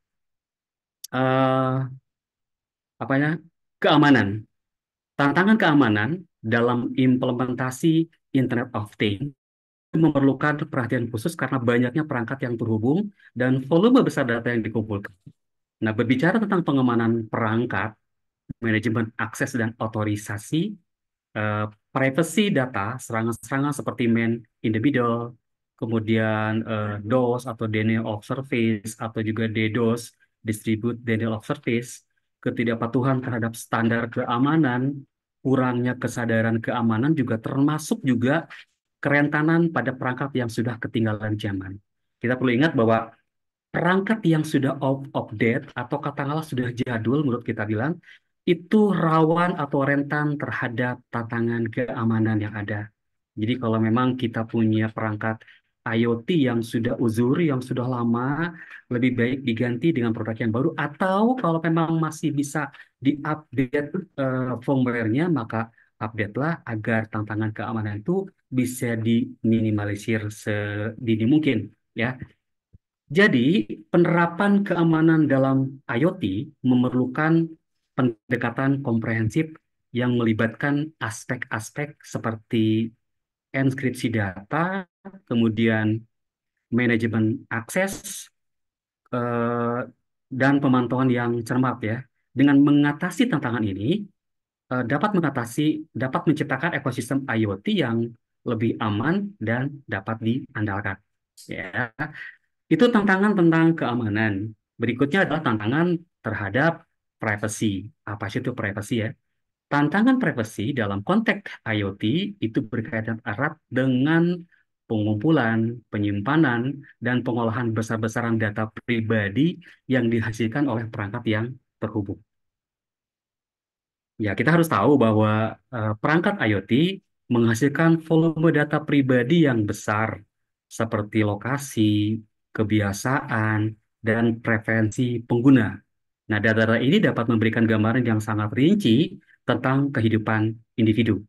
eh, apa ya? Keamanan. Tantangan keamanan dalam implementasi Internet of Things memerlukan perhatian khusus karena banyaknya perangkat yang terhubung dan volume besar data yang dikumpulkan. Nah, berbicara tentang pengamanan perangkat, manajemen akses dan otorisasi, eh, privacy data, serangan-serangan seperti man in the middle, kemudian DOS atau denial of service, atau juga DDoS, distribute denial of service, ketidakpatuhan terhadap standar keamanan, kurangnya kesadaran keamanan juga termasuk juga kerentanan pada perangkat yang sudah ketinggalan zaman. Kita perlu ingat bahwa perangkat yang sudah out of date atau katakanlah sudah jadul menurut kita bilang itu rawan atau rentan terhadap tantangan keamanan yang ada. Jadi kalau memang kita punya perangkat IoT yang sudah uzur, yang sudah lama, lebih baik diganti dengan produk yang baru, atau kalau memang masih bisa diupdate firmware-nya, maka update-lah agar tantangan keamanan itu bisa diminimalisir sedini mungkin, ya. Jadi, penerapan keamanan dalam IoT memerlukan pendekatan komprehensif yang melibatkan aspek-aspek seperti enkripsi data, kemudian manajemen akses, eh, dan pemantauan yang cermat ya. Dengan mengatasi tantangan ini, dapat menciptakan ekosistem IoT yang lebih aman dan dapat diandalkan. Ya. Itu tantangan tentang keamanan. Berikutnya adalah tantangan terhadap privacy. Apa sih itu privacy ya? Tantangan privacy dalam konteks IoT itu berkaitan erat dengan pengumpulan, penyimpanan, dan pengolahan besar-besaran data pribadi yang dihasilkan oleh perangkat yang terhubung. Ya, kita harus tahu bahwa perangkat IoT menghasilkan volume data pribadi yang besar, seperti lokasi, kebiasaan, dan preferensi pengguna. Nah, data-data ini dapat memberikan gambaran yang sangat rinci tentang kehidupan individu.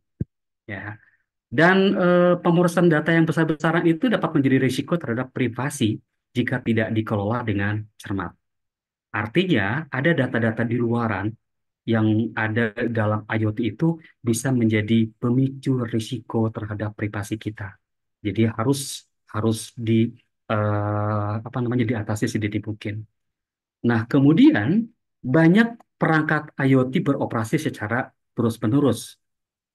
Ya. Dan pemrosesan data yang besar-besaran itu dapat menjadi risiko terhadap privasi jika tidak dikelola dengan cermat. Artinya, ada data-data di luaran yang ada dalam IoT itu bisa menjadi pemicu risiko terhadap privasi kita. Jadi harus harus diatasi sedini mungkin. Nah, kemudian banyak perangkat IoT beroperasi secara terus-menerus.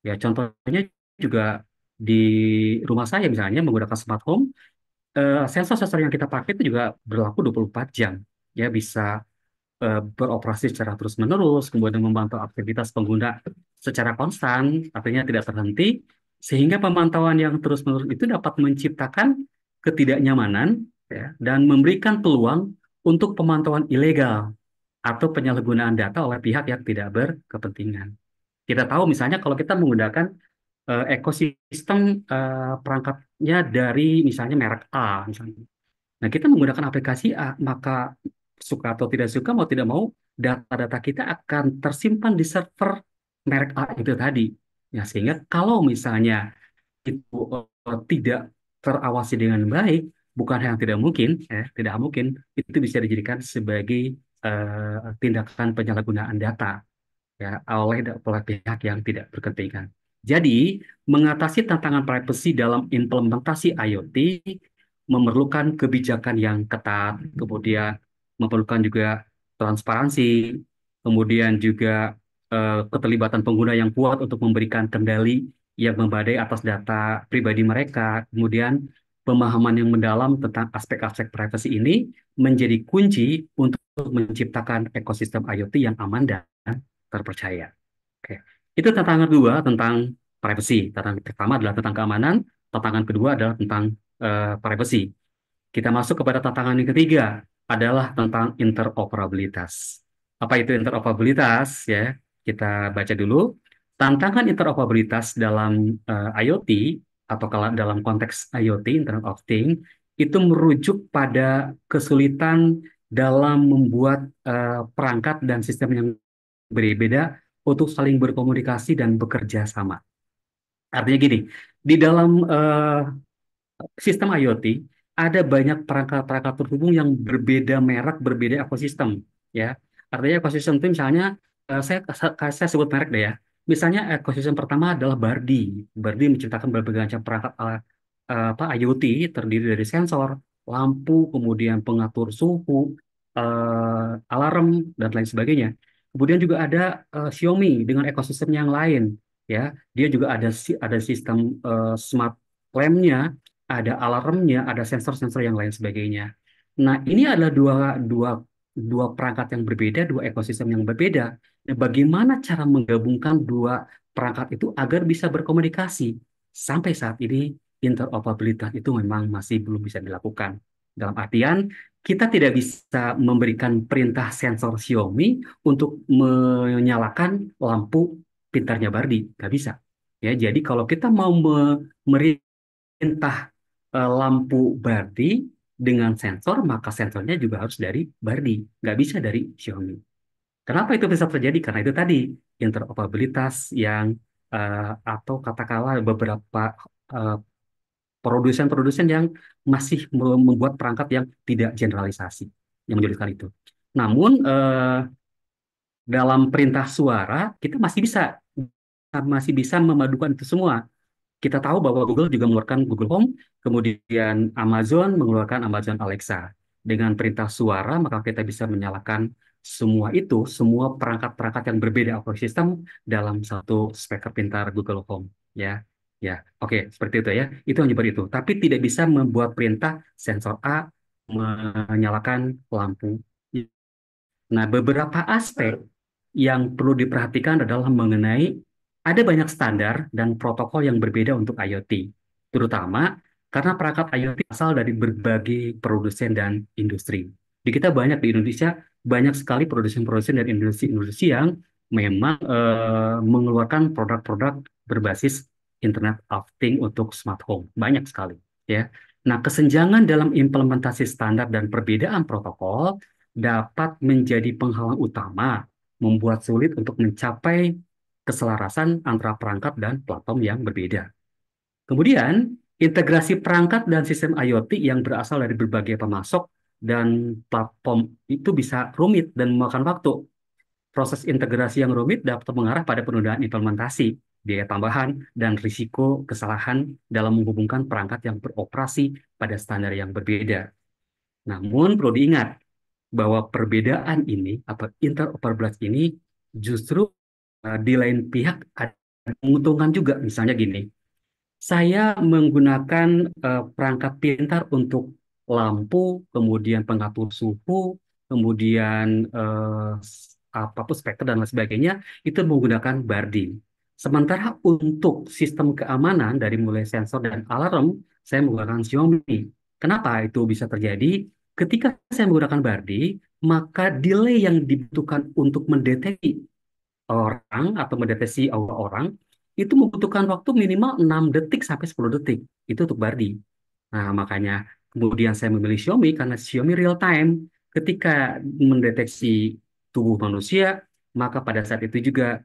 Ya, contohnya juga di rumah saya misalnya menggunakan smart home, sensor-sensor yang kita pakai itu juga berlaku 24 jam. Ya, bisa beroperasi secara terus-menerus, kemudian memantau aktivitas pengguna secara konstan, artinya tidak terhenti, sehingga pemantauan yang terus-menerus itu dapat menciptakan ketidaknyamanan ya, dan memberikan peluang untuk pemantauan ilegal atau penyalahgunaan data oleh pihak yang tidak berkepentingan. Kita tahu misalnya kalau kita menggunakan ekosistem perangkatnya dari misalnya merek A, misalnya. Nah, kita menggunakan aplikasi A, maka suka atau tidak suka, mau tidak mau, data-data kita akan tersimpan di server merek A itu tadi. Ya, sehingga kalau misalnya itu tidak terawasi dengan baik, bukan yang tidak mungkin, tidak mungkin, itu bisa dijadikan sebagai tindakan penyalahgunaan data ya oleh pihak yang tidak berkepentingan. Jadi, mengatasi tantangan privacy dalam implementasi IoT memerlukan kebijakan yang ketat, kemudian memerlukan juga transparansi, kemudian juga keterlibatan pengguna yang kuat untuk memberikan kendali yang memadai atas data pribadi mereka, kemudian pemahaman yang mendalam tentang aspek-aspek privasi ini menjadi kunci untuk menciptakan ekosistem IoT yang aman dan terpercaya. Oke. Itu tantangan kedua tentang privacy. Tantangan pertama adalah tentang keamanan, tantangan kedua adalah tentang privacy. Kita masuk kepada tantangan yang ketiga adalah tentang interoperabilitas. Apa itu interoperabilitas ya? Kita baca dulu. Tantangan interoperabilitas dalam IoT atau kalau dalam konteks IoT, Internet of Things, itu merujuk pada kesulitan dalam membuat perangkat dan sistem yang berbeda untuk saling berkomunikasi dan bekerja sama. Artinya gini, di dalam sistem IoT ada banyak perangkat-perangkat terhubung yang berbeda merek, berbeda ekosistem, ya. Artinya ekosistem itu misalnya saya sebut merek deh ya. Misalnya ekosistem pertama adalah Bardi. Bardi menciptakan berbagai macam perangkat IoT terdiri dari sensor, lampu, kemudian pengatur suhu, alarm dan lain sebagainya. Kemudian juga ada Xiaomi dengan ekosistem yang lain, ya. Dia juga ada sistem smart lamp-nya, ada alarmnya, ada sensor-sensor yang lain sebagainya. Nah, ini adalah dua, dua, dua perangkat yang berbeda, dua ekosistem yang berbeda. Nah, bagaimana cara menggabungkan dua perangkat itu agar bisa berkomunikasi? Sampai saat ini, interoperabilitas itu memang masih belum bisa dilakukan. Dalam artian, kita tidak bisa memberikan perintah sensor Xiaomi untuk menyalakan lampu pintarnya Bardi. Nggak bisa. Ya, jadi kalau kita mau merintah lampu Bardi dengan sensor, maka sensornya juga harus dari Bardi, nggak bisa dari Xiaomi. Kenapa itu bisa terjadi? Karena itu tadi interoperabilitas yang atau katakanlah beberapa eh, produsen-produsen yang masih membuat perangkat yang tidak generalisasi, yang menyulitkan itu. Namun dalam perintah suara kita masih bisa memadukan itu semua. Kita tahu bahwa Google juga mengeluarkan Google Home, kemudian Amazon mengeluarkan Amazon Alexa. Dengan perintah suara, maka kita bisa menyalakan semua itu, semua perangkat-perangkat yang berbeda ekosistem dalam satu speaker pintar Google Home. Ya, ya, oke, seperti itu ya. Itu hanya itu. Tapi tidak bisa membuat perintah sensor A menyalakan lampu. Nah, beberapa aspek yang perlu diperhatikan adalah mengenai ada banyak standar dan protokol yang berbeda untuk IoT, terutama karena perangkat IoT asal dari berbagai produsen dan industri. Di kita banyak di Indonesia, banyak sekali produsen-produsen dan industri-industri yang memang mengeluarkan produk-produk berbasis Internet of Things untuk smart home. Banyak sekali, ya. Nah, kesenjangan dalam implementasi standar dan perbedaan protokol dapat menjadi penghalang utama, membuat sulit untuk mencapai keselarasan antara perangkat dan platform yang berbeda. Kemudian, integrasi perangkat dan sistem IoT yang berasal dari berbagai pemasok dan platform itu bisa rumit dan memakan waktu. Proses integrasi yang rumit dapat mengarah pada penundaan implementasi, biaya tambahan, dan risiko kesalahan dalam menghubungkan perangkat yang beroperasi pada standar yang berbeda. Namun perlu diingat bahwa perbedaan ini atau interoperabilitas ini justru di lain pihak ada menguntungkan juga. Misalnya gini, saya menggunakan perangkat pintar untuk lampu, kemudian pengatur suhu, kemudian apapun spektrum dan lain sebagainya, itu menggunakan Bardi. Sementara untuk sistem keamanan dari mulai sensor dan alarm, saya menggunakan Xiaomi. Kenapa itu bisa terjadi? Ketika saya menggunakan Bardi, maka delay yang dibutuhkan untuk mendeteksi orang atau mendeteksi aura orang itu membutuhkan waktu minimal 6 detik sampai 10 detik. Itu untuk Bardi. Nah, makanya kemudian saya memilih Xiaomi karena Xiaomi real time. Ketika mendeteksi tubuh manusia, maka pada saat itu juga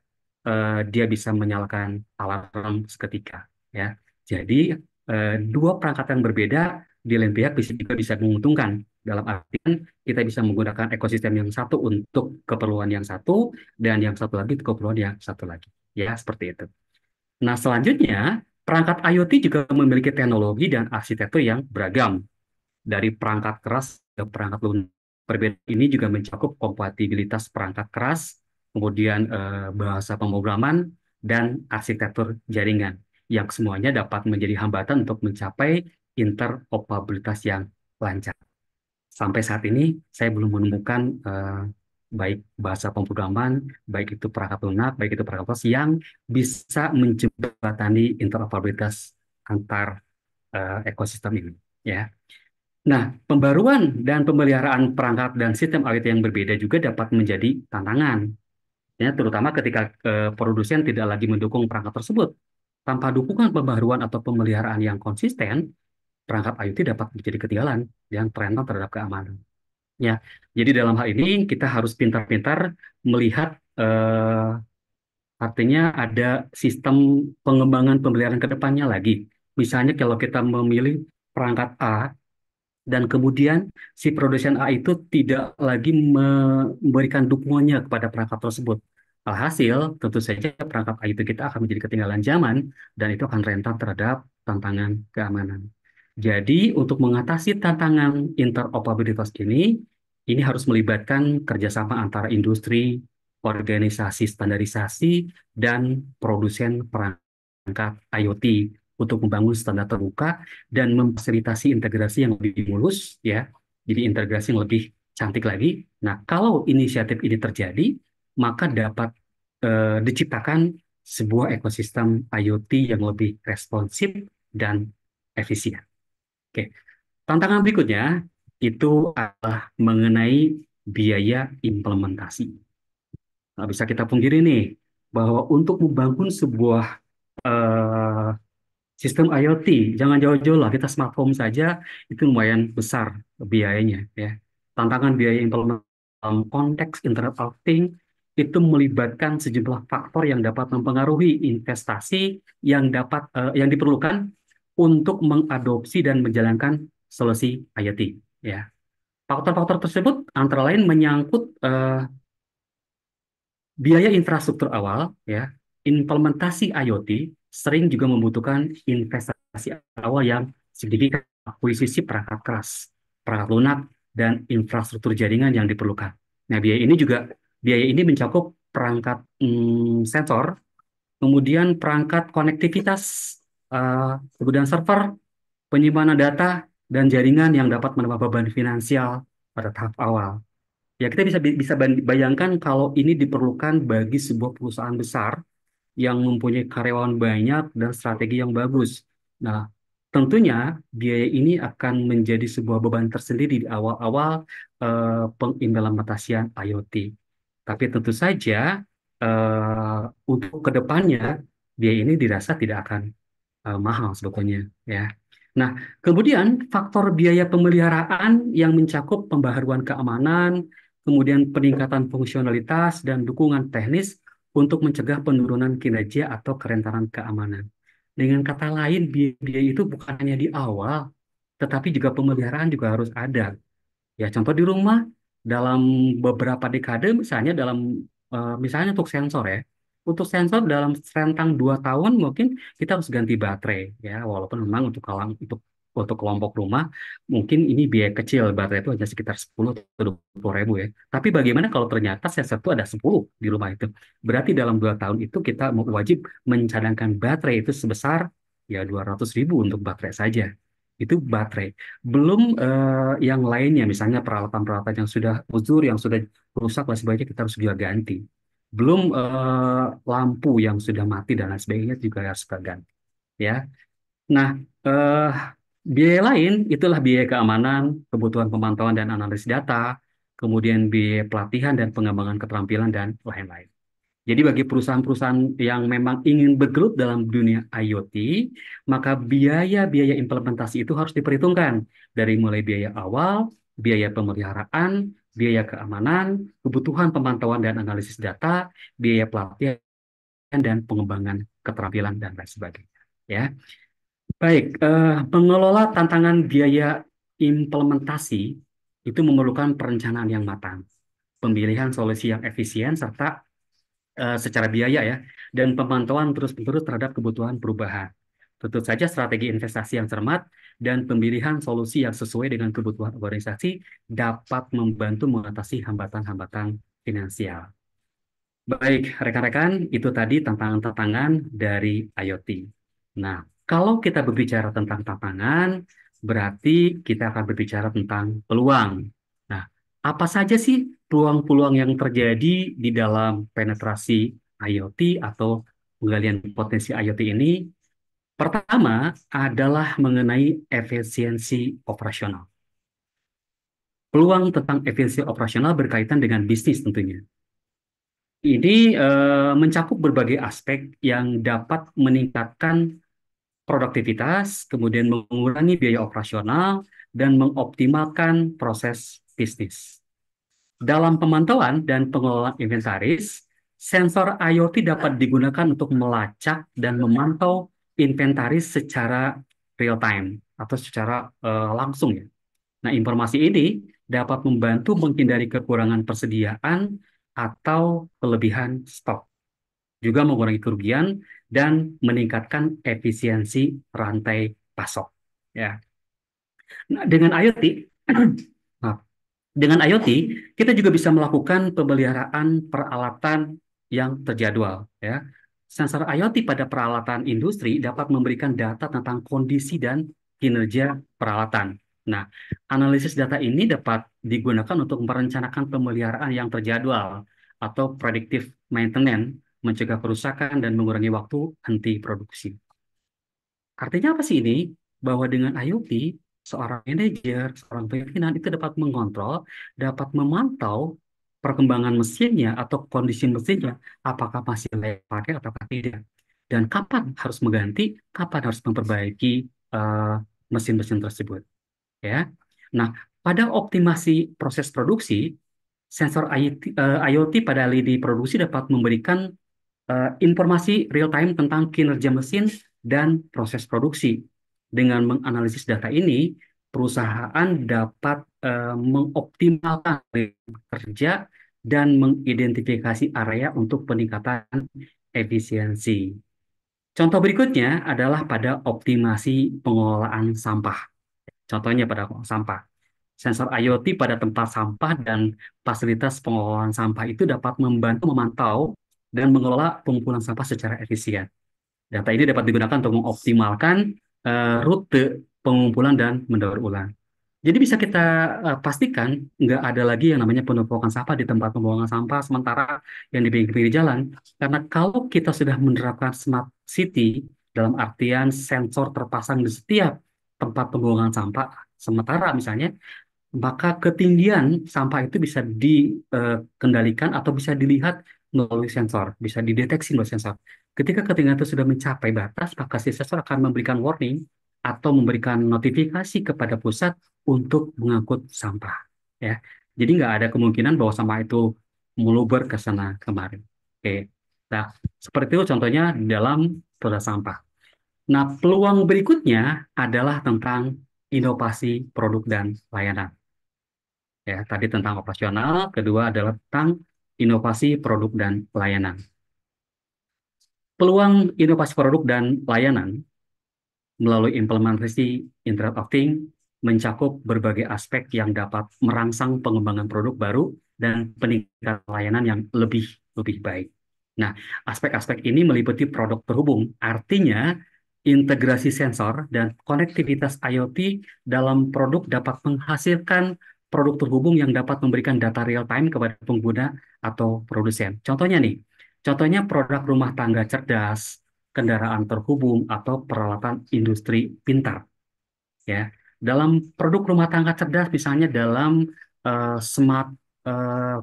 dia bisa menyalakan alarm seketika. Ya, jadi dua perangkat yang berbeda di lain pihak juga bisa menguntungkan. Dalam artian kita bisa menggunakan ekosistem yang satu untuk keperluan yang satu dan yang satu lagi untuk keperluan yang satu lagi. Ya, seperti itu. Nah, selanjutnya perangkat IoT juga memiliki teknologi dan arsitektur yang beragam dari perangkat keras ke perangkat lunak. Perbedaan ini juga mencakup kompatibilitas perangkat keras, kemudian bahasa pemrograman, dan arsitektur jaringan, yang semuanya dapat menjadi hambatan untuk mencapai interoperabilitas yang lancar. Sampai saat ini, saya belum menemukan baik bahasa pemrograman, baik itu perangkat lunak, baik itu perangkat keras yang bisa menjembatani interoperabilitas antar ekosistem ini. Ya. Nah, pembaruan dan pemeliharaan perangkat dan sistem IoT yang berbeda juga dapat menjadi tantangan, ya, terutama ketika produsen tidak lagi mendukung perangkat tersebut. Tanpa dukungan pembaruan atau pemeliharaan yang konsisten, perangkat IoT dapat menjadi ketinggalan dan rentan terhadap keamanan. Ya, jadi dalam hal ini kita harus pintar-pintar melihat, artinya ada sistem pengembangan pemeliharaan ke depannya lagi. Misalnya kalau kita memilih perangkat A, dan kemudian si produsen A itu tidak lagi memberikan dukungannya kepada perangkat tersebut. Alhasil, tentu saja perangkat A itu kita akan menjadi ketinggalan zaman dan itu akan rentan terhadap tantangan keamanan. Jadi, untuk mengatasi tantangan interoperabilitas ini harus melibatkan kerjasama antara industri, organisasi standarisasi, dan produsen perangkat IoT untuk membangun standar terbuka dan memfasilitasi integrasi yang lebih mulus, ya. Jadi integrasi yang lebih cantik lagi. Nah, kalau inisiatif ini terjadi, maka dapat diciptakan sebuah ekosistem IoT yang lebih responsif dan efisien. Oke, tantangan berikutnya itu adalah mengenai biaya implementasi. Nggak bisa kita pungkiri nih bahwa untuk membangun sebuah eh, sistem IoT, jangan jauh-jauh lah, kita smart home saja itu lumayan besar biayanya, ya. Tantangan biaya implementasi dalam konteks Internet of Things itu melibatkan sejumlah faktor yang dapat mempengaruhi investasi yang diperlukan untuk mengadopsi dan menjalankan solusi IoT, ya. Faktor-faktor tersebut antara lain menyangkut biaya infrastruktur awal, ya. Implementasi IoT sering juga membutuhkan investasi awal yang signifikan, akuisisi perangkat keras, perangkat lunak, dan infrastruktur jaringan yang diperlukan. Nah, biaya ini mencakup perangkat sensor, kemudian perangkat konektivitas, kemudian server, penyimpanan data, dan jaringan yang dapat menambah beban finansial pada tahap awal. Ya, kita bisa bayangkan kalau ini diperlukan bagi sebuah perusahaan besar yang mempunyai karyawan banyak dan strategi yang bagus. Nah, tentunya biaya ini akan menjadi sebuah beban tersendiri di awal-awal pengimplementasian IoT. Tapi tentu saja untuk kedepannya biaya ini dirasa tidak akan mahal sebetulnya, ya. Nah, kemudian faktor biaya pemeliharaan yang mencakup pembaharuan keamanan, kemudian peningkatan fungsionalitas dan dukungan teknis untuk mencegah penurunan kinerja atau kerentanan keamanan. Dengan kata lain, biaya itu bukan hanya di awal, tetapi juga pemeliharaan juga harus ada. Ya, contoh di rumah dalam beberapa dekade, misalnya untuk sensor, ya. Untuk sensor dalam rentang 2 tahun mungkin kita harus ganti baterai, ya. Walaupun memang untuk kelompok rumah mungkin ini biaya kecil, baterai itu hanya sekitar 10 atau 20 ribu, ya. Tapi bagaimana kalau ternyata sensor itu ada 10 di rumah itu? Berarti dalam 2 tahun itu kita wajib mencadangkan baterai itu sebesar ya 200 ribu untuk baterai saja. Itu baterai. Belum yang lainnya, misalnya peralatan-peralatan yang sudah uzur, yang sudah rusak dan sebagainya, kita harus juga ganti. Belum lampu yang sudah mati dan lain sebagainya juga harus kita ganti. Ya. Nah, eh, biaya lain itulah biaya keamanan, kebutuhan pemantauan dan analisis data, kemudian biaya pelatihan dan pengembangan keterampilan dan lain-lain. Jadi bagi perusahaan-perusahaan yang memang ingin bergelut dalam dunia IoT, maka biaya-biaya implementasi itu harus diperhitungkan dari mulai biaya awal, biaya pemeliharaan, biaya keamanan, kebutuhan pemantauan dan analisis data, biaya pelatihan, dan pengembangan keterampilan dan lain sebagainya. Ya, baik. Mengelola tantangan biaya implementasi itu memerlukan perencanaan yang matang, pemilihan solusi yang efisien serta secara biaya ya, dan pemantauan terus-menerus terhadap kebutuhan perubahan. Tentu saja strategi investasi yang cermat dan pemilihan solusi yang sesuai dengan kebutuhan organisasi dapat membantu mengatasi hambatan-hambatan finansial. Baik, rekan-rekan, itu tadi tantangan-tantangan dari IoT. Nah, kalau kita berbicara tentang tantangan, berarti kita akan berbicara tentang peluang. Nah, apa saja sih peluang-peluang yang terjadi di dalam penetrasi IoT atau penggalian potensi IoT ini? Pertama adalah mengenai efisiensi operasional. Peluang tentang efisiensi operasional berkaitan dengan bisnis tentunya. Ini mencakup berbagai aspek yang dapat meningkatkan produktivitas, kemudian mengurangi biaya operasional, dan mengoptimalkan proses bisnis. Dalam pemantauan dan pengelolaan inventaris, sensor IoT dapat digunakan untuk melacak dan memantau inventaris secara real time atau secara langsung ya. Nah, informasi ini dapat membantu menghindari kekurangan persediaan atau kelebihan stok, juga mengurangi kerugian dan meningkatkan efisiensi rantai pasok. Ya. Nah, dengan IoT, maaf, dengan IoT kita juga bisa melakukan pemeliharaan peralatan yang terjadwal. Ya. Sensor IoT pada peralatan industri dapat memberikan data tentang kondisi dan kinerja peralatan. Nah, analisis data ini dapat digunakan untuk merencanakan pemeliharaan yang terjadwal atau predictive maintenance, mencegah kerusakan dan mengurangi waktu henti produksi. Artinya apa sih ini? Bahwa dengan IoT, seorang manajer, seorang pimpinan itu dapat mengontrol, dapat memantau perkembangan mesinnya atau kondisi mesinnya, apakah masih layak pakai atau tidak. Dan kapan harus mengganti, kapan harus memperbaiki mesin-mesin tersebut. Ya. Nah, pada optimasi proses produksi, sensor IoT pada lini produksi dapat memberikan informasi real time tentang kinerja mesin dan proses produksi. Dengan menganalisis data ini, perusahaan dapat mengoptimalkan kerja dan mengidentifikasi area untuk peningkatan efisiensi. Contoh berikutnya adalah pada optimasi pengelolaan sampah. Contohnya pada sampah. Sensor IoT pada tempat sampah dan fasilitas pengelolaan sampah itu dapat membantu memantau dan mengelola pengumpulan sampah secara efisien. Data ini dapat digunakan untuk mengoptimalkan rute pengumpulan dan mendaur ulang. Jadi bisa kita pastikan nggak ada lagi yang namanya penumpukan sampah di tempat pembuangan sampah sementara yang di pinggir jalan. Karena kalau kita sudah menerapkan smart city dalam artian sensor terpasang di setiap tempat pembuangan sampah sementara misalnya, maka ketinggian sampah itu bisa dikendalikan atau bisa dilihat melalui sensor, bisa dideteksi melalui sensor. Ketika ketinggian itu sudah mencapai batas, maka si sensor akan memberikan warning atau memberikan notifikasi kepada pusat untuk mengangkut sampah. Ya, jadi nggak ada kemungkinan bahwa sampah itu meluber ke sana kemarin. Oke, nah seperti itu contohnya dalam produk sampah. Nah, peluang berikutnya adalah tentang inovasi produk dan layanan. Ya, tadi tentang operasional, kedua adalah tentang inovasi produk dan layanan. Peluang inovasi produk dan layanan melalui implementasi Internet of Things mencakup berbagai aspek yang dapat merangsang pengembangan produk baru dan peningkatan layanan yang lebih baik. Nah, aspek-aspek ini meliputi produk terhubung, artinya integrasi sensor dan konektivitas IoT dalam produk dapat menghasilkan produk terhubung yang dapat memberikan data real time kepada pengguna atau produsen. Contohnya nih, contohnya produk rumah tangga cerdas, kendaraan terhubung, atau peralatan industri pintar. Ya, dalam produk rumah tangga cerdas, misalnya dalam smart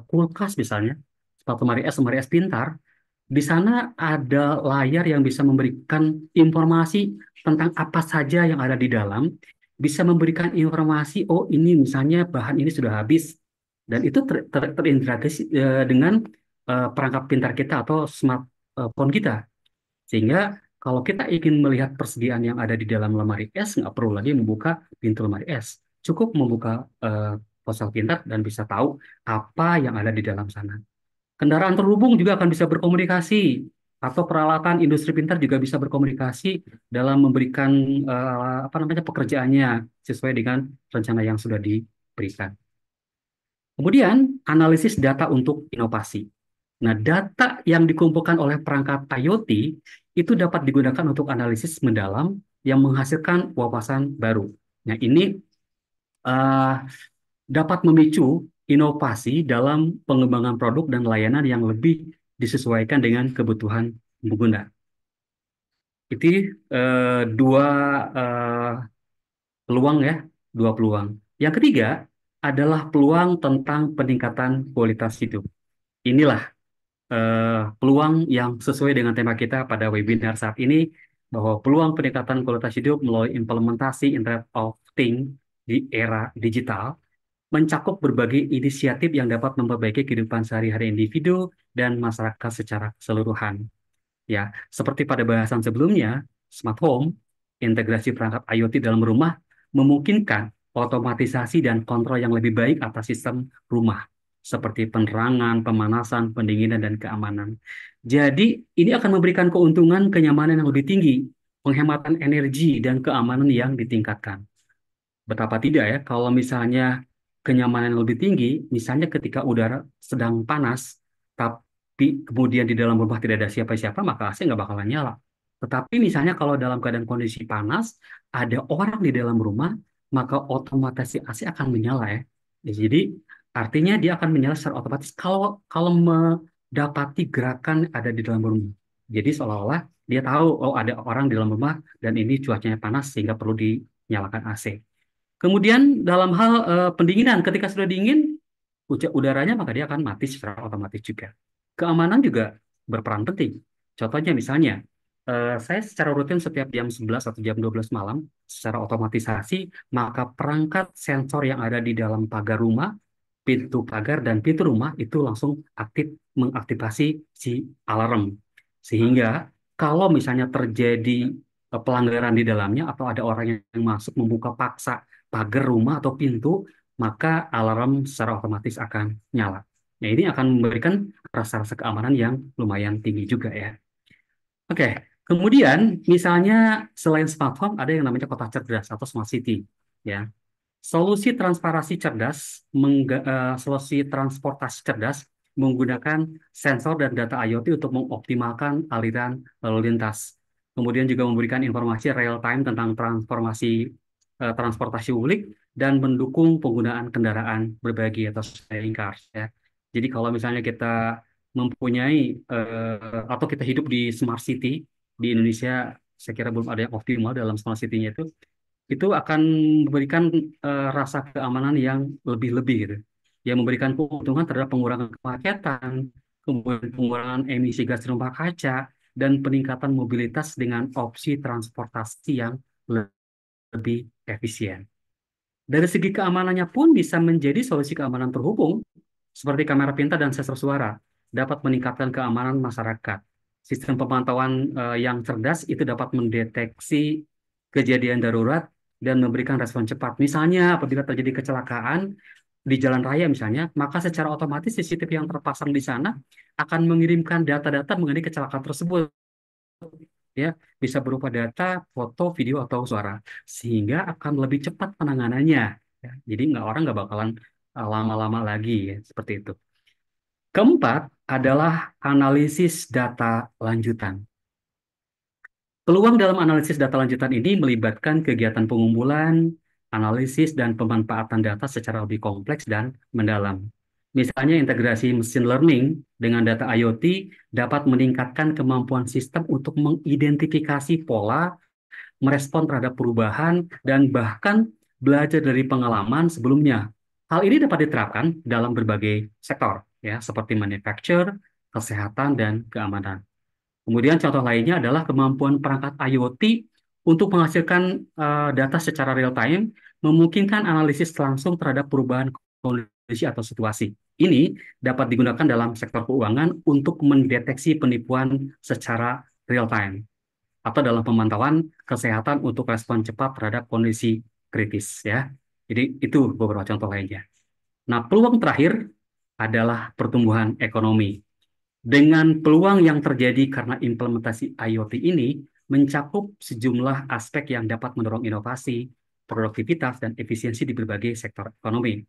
kulkas misalnya, smart lemari es pintar, di sana ada layar yang bisa memberikan informasi tentang apa saja yang ada di dalam, bisa memberikan informasi, oh ini misalnya bahan ini sudah habis, dan itu terintegrasi dengan perangkat pintar kita atau smart phone kita. Sehingga kalau kita ingin melihat persediaan yang ada di dalam lemari es, nggak perlu lagi membuka pintu lemari es. Cukup membuka ponsel pintar dan bisa tahu apa yang ada di dalam sana. Kendaraan terhubung juga akan bisa berkomunikasi, atau peralatan industri pintar juga bisa berkomunikasi dalam memberikan pekerjaannya sesuai dengan rencana yang sudah diberikan. Kemudian, analisis data untuk inovasi. Nah, data yang dikumpulkan oleh perangkat IoT itu dapat digunakan untuk analisis mendalam yang menghasilkan wawasan baru. Nah, ini eh, dapat memicu inovasi dalam pengembangan produk dan layanan yang lebih disesuaikan dengan kebutuhan pengguna. Itu dua peluang ya, dua peluang. Yang ketiga adalah peluang tentang peningkatan kualitas hidup. Inilah peluang yang sesuai dengan tema kita pada webinar saat ini, bahwa peluang peningkatan kualitas hidup melalui implementasi Internet of Things di era digital mencakup berbagai inisiatif yang dapat memperbaiki kehidupan sehari-hari individu dan masyarakat secara keseluruhan. Ya, seperti pada bahasan sebelumnya, smart home, integrasi perangkat IoT dalam rumah memungkinkan otomatisasi dan kontrol yang lebih baik atas sistem rumah, seperti penerangan, pemanasan, pendinginan, dan keamanan. Jadi, ini akan memberikan keuntungan kenyamanan yang lebih tinggi, penghematan energi, dan keamanan yang ditingkatkan. Betapa tidak ya, kalau misalnya kenyamanan yang lebih tinggi, misalnya ketika udara sedang panas, tapi kemudian di dalam rumah tidak ada siapa-siapa, maka AC nggak bakalan nyala. Tetapi misalnya kalau dalam keadaan kondisi panas, ada orang di dalam rumah, maka otomatis AC akan menyala ya. Jadi artinya dia akan menyala secara otomatis kalau mendapati gerakan ada di dalam rumah. Jadi seolah-olah dia tahu, oh ada orang di dalam rumah dan ini cuacanya panas sehingga perlu dinyalakan AC. Kemudian dalam hal pendinginan, ketika sudah dingin, udaranya maka dia akan mati secara otomatis juga. Keamanan juga berperan penting. Contohnya misalnya, saya secara rutin setiap jam 11 atau jam 12 malam, secara otomatisasi, maka perangkat sensor yang ada di dalam pagar rumah, pintu pagar dan pintu rumah itu langsung mengaktifasi si alarm. Sehingga kalau misalnya terjadi pelanggaran di dalamnya atau ada orang yang masuk membuka paksa pagar rumah atau pintu, maka alarm secara otomatis akan nyala. Nah, ini akan memberikan rasa-rasa keamanan yang lumayan tinggi juga ya. Oke, kemudian misalnya selain smart home ada yang namanya kota cerdas atau smart city, ya. Solusi solusi transportasi cerdas menggunakan sensor dan data IoT untuk mengoptimalkan aliran lalu lintas. Kemudian juga memberikan informasi real time tentang transportasi publik dan mendukung penggunaan kendaraan berbagi atau sharing cars ya. Jadi kalau misalnya kita mempunyai atau kita hidup di smart city di Indonesia, saya kira belum ada yang optimal dalam smart city-nya itu akan memberikan rasa keamanan yang lebih-lebih gitu. Yang memberikan keuntungan terhadap pengurangan kemacetan, kemudian pengurangan emisi gas rumah kaca, dan peningkatan mobilitas dengan opsi transportasi yang lebih efisien. Dari segi keamanannya pun bisa menjadi solusi keamanan terhubung, seperti kamera pintar dan sensor suara, dapat meningkatkan keamanan masyarakat. Sistem pemantauan yang cerdas itu dapat mendeteksi kejadian darurat dan memberikan respon cepat. Misalnya apabila terjadi kecelakaan di jalan raya misalnya, maka secara otomatis CCTV yang terpasang di sana akan mengirimkan data-data mengenai kecelakaan tersebut. Ya, bisa berupa data, foto, video, atau suara, sehingga akan lebih cepat penanganannya. Ya, jadi orang nggak bakalan lama-lama lagi, ya, seperti itu. Keempat adalah analisis data lanjutan. Peluang dalam analisis data lanjutan ini melibatkan kegiatan pengumpulan, analisis, dan pemanfaatan data secara lebih kompleks dan mendalam. Misalnya integrasi machine learning dengan data IoT dapat meningkatkan kemampuan sistem untuk mengidentifikasi pola, merespon terhadap perubahan, dan bahkan belajar dari pengalaman sebelumnya. Hal ini dapat diterapkan dalam berbagai sektor, ya, seperti manufacture, kesehatan, dan keamanan. Kemudian contoh lainnya adalah kemampuan perangkat IoT untuk menghasilkan data secara real time, memungkinkan analisis langsung terhadap perubahan kondisi atau situasi. Ini dapat digunakan dalam sektor keuangan untuk mendeteksi penipuan secara real time atau dalam pemantauan kesehatan untuk respon cepat terhadap kondisi kritis ya. Jadi itu beberapa contoh lainnya. Nah, peluang terakhir adalah pertumbuhan ekonomi. Dengan peluang yang terjadi karena implementasi IoT ini mencakup sejumlah aspek yang dapat mendorong inovasi, produktivitas, dan efisiensi di berbagai sektor ekonomi.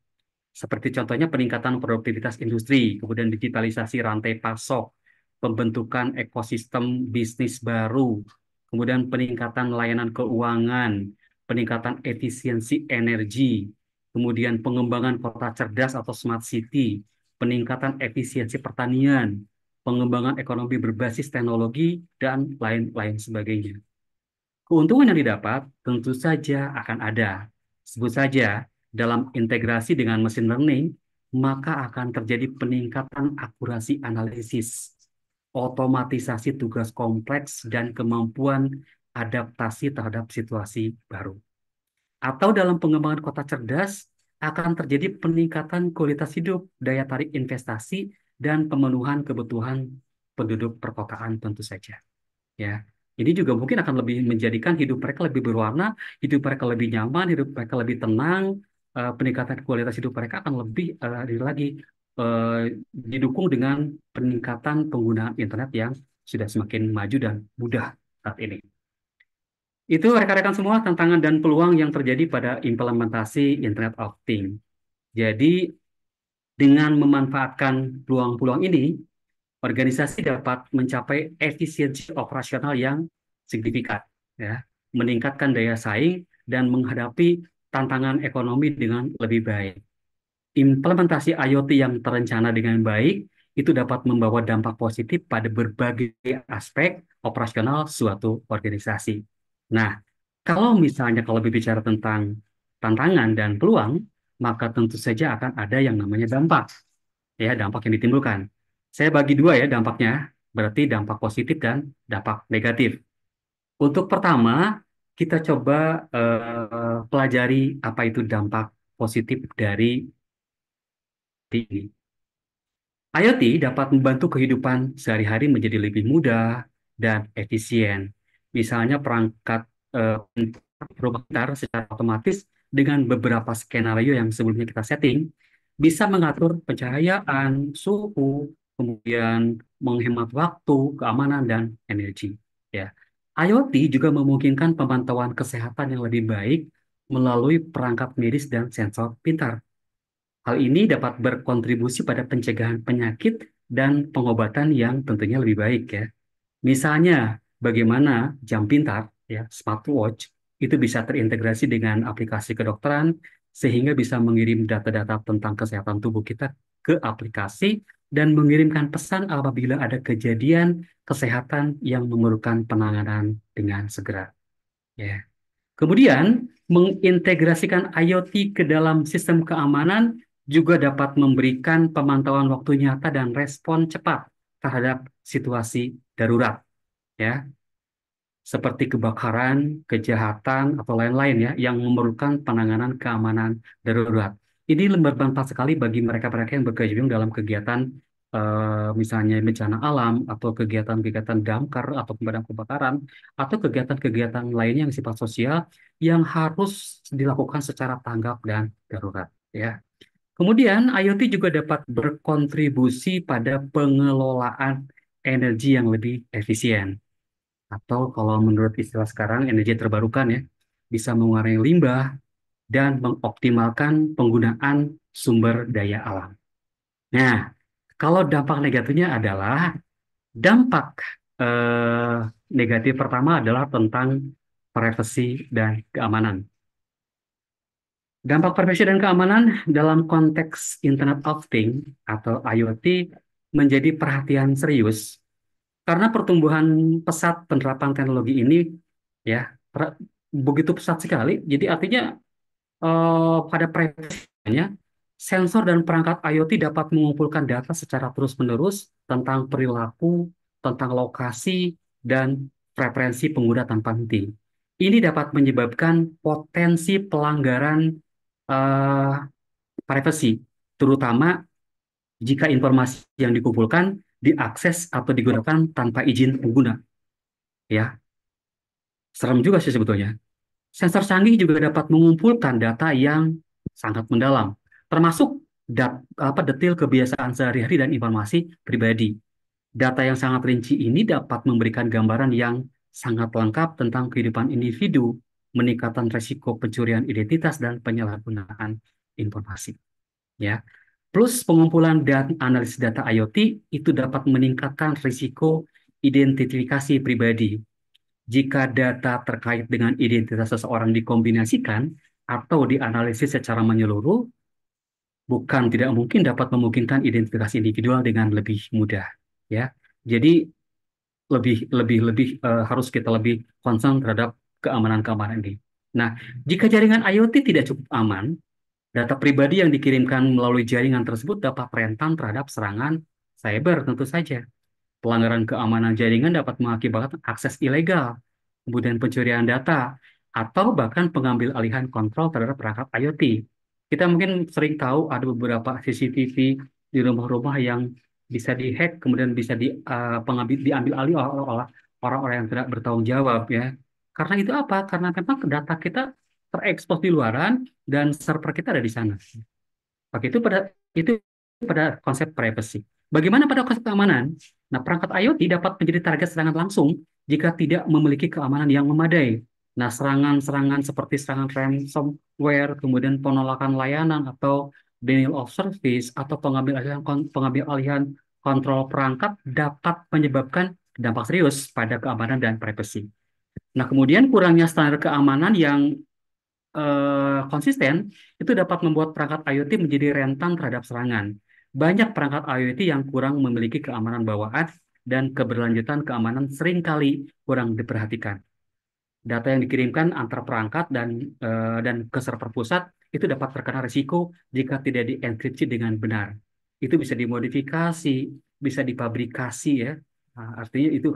Seperti contohnya peningkatan produktivitas industri, kemudian digitalisasi rantai pasok, pembentukan ekosistem bisnis baru, kemudian peningkatan layanan keuangan, peningkatan efisiensi energi, kemudian pengembangan kota cerdas atau smart city, peningkatan efisiensi pertanian, pengembangan ekonomi berbasis teknologi, dan lain-lain sebagainya. Keuntungan yang didapat tentu saja akan ada. Sebut saja, dalam integrasi dengan mesin learning, maka akan terjadi peningkatan akurasi analisis, otomatisasi tugas kompleks, dan kemampuan adaptasi terhadap situasi baru. Atau dalam pengembangan kota cerdas, akan terjadi peningkatan kualitas hidup, daya tarik investasi, dan pemenuhan kebutuhan penduduk perkotaan tentu saja. Ya, ini juga mungkin akan lebih menjadikan hidup mereka lebih berwarna, hidup mereka lebih nyaman, hidup mereka lebih tenang, peningkatan kualitas hidup mereka akan lebih lagi didukung dengan peningkatan penggunaan internet yang sudah semakin maju dan mudah saat ini. Itu rekan-rekan semua tantangan dan peluang yang terjadi pada implementasi Internet of Things. Jadi dengan memanfaatkan peluang-peluang ini, organisasi dapat mencapai efisiensi operasional yang signifikan, ya, meningkatkan daya saing dan menghadapi tantangan ekonomi dengan lebih baik. Implementasi IoT yang terencana dengan baik itu dapat membawa dampak positif pada berbagai aspek operasional suatu organisasi. Nah, kalau berbicara tentang tantangan dan peluang, maka tentu saja akan ada yang namanya dampak, ya, dampak yang ditimbulkan. Saya bagi dua ya dampaknya, berarti dampak positif dan dampak negatif. Untuk pertama, kita coba pelajari apa itu dampak positif dari ini. IoT dapat membantu kehidupan sehari-hari menjadi lebih mudah dan efisien. Misalnya perangkat rumah pintar secara otomatis dengan beberapa skenario yang sebelumnya kita setting bisa mengatur pencahayaan, suhu, kemudian menghemat waktu, keamanan, dan energi. Ya. IoT juga memungkinkan pemantauan kesehatan yang lebih baik melalui perangkat medis dan sensor pintar. Hal ini dapat berkontribusi pada pencegahan penyakit dan pengobatan yang tentunya lebih baik ya. Misalnya, bagaimana jam pintar, ya, smartwatch, itu bisa terintegrasi dengan aplikasi kedokteran, sehingga bisa mengirim data-data tentang kesehatan tubuh kita ke aplikasi, dan mengirimkan pesan apabila ada kejadian kesehatan yang memerlukan penanganan dengan segera. Ya. Kemudian, mengintegrasikan IoT ke dalam sistem keamanan juga dapat memberikan pemantauan waktu nyata dan respon cepat terhadap situasi darurat, ya, seperti kebakaran, kejahatan, atau lain-lain ya, yang memerlukan penanganan keamanan darurat. Ini bermanfaat sekali bagi mereka-mereka yang berkecimpung dalam kegiatan misalnya bencana alam atau kegiatan-kegiatan damkar atau pemadam kebakaran atau kegiatan-kegiatan lainnya yang sifat sosial yang harus dilakukan secara tanggap dan darurat ya. Kemudian IoT juga dapat berkontribusi pada pengelolaan energi yang lebih efisien atau kalau menurut istilah sekarang energi terbarukan ya, bisa mengurangi limbah dan mengoptimalkan penggunaan sumber daya alam. Nah, kalau dampak negatifnya adalah dampak negatif pertama adalah tentang privasi dan keamanan. Dampak privasi dan keamanan dalam konteks Internet of Things atau IoT menjadi perhatian serius karena pertumbuhan pesat penerapan teknologi ini ya begitu pesat sekali. Jadi artinya pada privasinya sensor dan perangkat IoT dapat mengumpulkan data secara terus-menerus tentang perilaku, tentang lokasi, dan preferensi pengguna tanpa henti. Ini dapat menyebabkan potensi pelanggaran privasi, terutama jika informasi yang dikumpulkan diakses atau digunakan tanpa izin pengguna. Ya, serem juga sih sebetulnya. Sensor canggih juga dapat mengumpulkan data yang sangat mendalam, termasuk detail kebiasaan sehari-hari dan informasi pribadi. Data yang sangat rinci ini dapat memberikan gambaran yang sangat lengkap tentang kehidupan individu, meningkatkan risiko pencurian identitas dan penyalahgunaan informasi. Ya, plus pengumpulan dan analisis data IoT itu dapat meningkatkan risiko identifikasi pribadi. Jika data terkait dengan identitas seseorang dikombinasikan atau dianalisis secara menyeluruh, bukan tidak mungkin dapat memungkinkan identitas individual dengan lebih mudah. Ya, jadi harus kita lebih concern terhadap keamanan ini. Nah, jika jaringan IoT tidak cukup aman, data pribadi yang dikirimkan melalui jaringan tersebut dapat rentan terhadap serangan cyber tentu saja. Pelanggaran keamanan jaringan dapat mengakibatkan akses ilegal, kemudian pencurian data, atau bahkan pengambil alihan kontrol terhadap perangkat IoT. Kita mungkin sering tahu ada beberapa CCTV di rumah-rumah yang bisa dihack, kemudian bisa diambil alih oleh orang-orang yang tidak bertanggung jawab ya. Karena itu apa? Karena memang data kita terekspos di luaran dan server kita ada di sana. Oke, itu pada konsep privacy. Bagaimana pada konsep keamanan? Nah, perangkat IoT dapat menjadi target serangan langsung jika tidak memiliki keamanan yang memadai. Nah, serangan-serangan seperti serangan ransomware, kemudian penolakan layanan atau denial of service atau pengambil alihan kontrol perangkat dapat menyebabkan dampak serius pada keamanan dan privacy. Nah, kemudian kurangnya standar keamanan yang konsisten itu dapat membuat perangkat IoT menjadi rentan terhadap serangan. Banyak perangkat IoT yang kurang memiliki keamanan bawaan dan keberlanjutan keamanan seringkali kurang diperhatikan. Data yang dikirimkan antar perangkat dan ke server pusat itu dapat terkena risiko jika tidak dienkripsi dengan benar. Itu bisa dimodifikasi, bisa dipabrikasi ya. Nah, artinya itu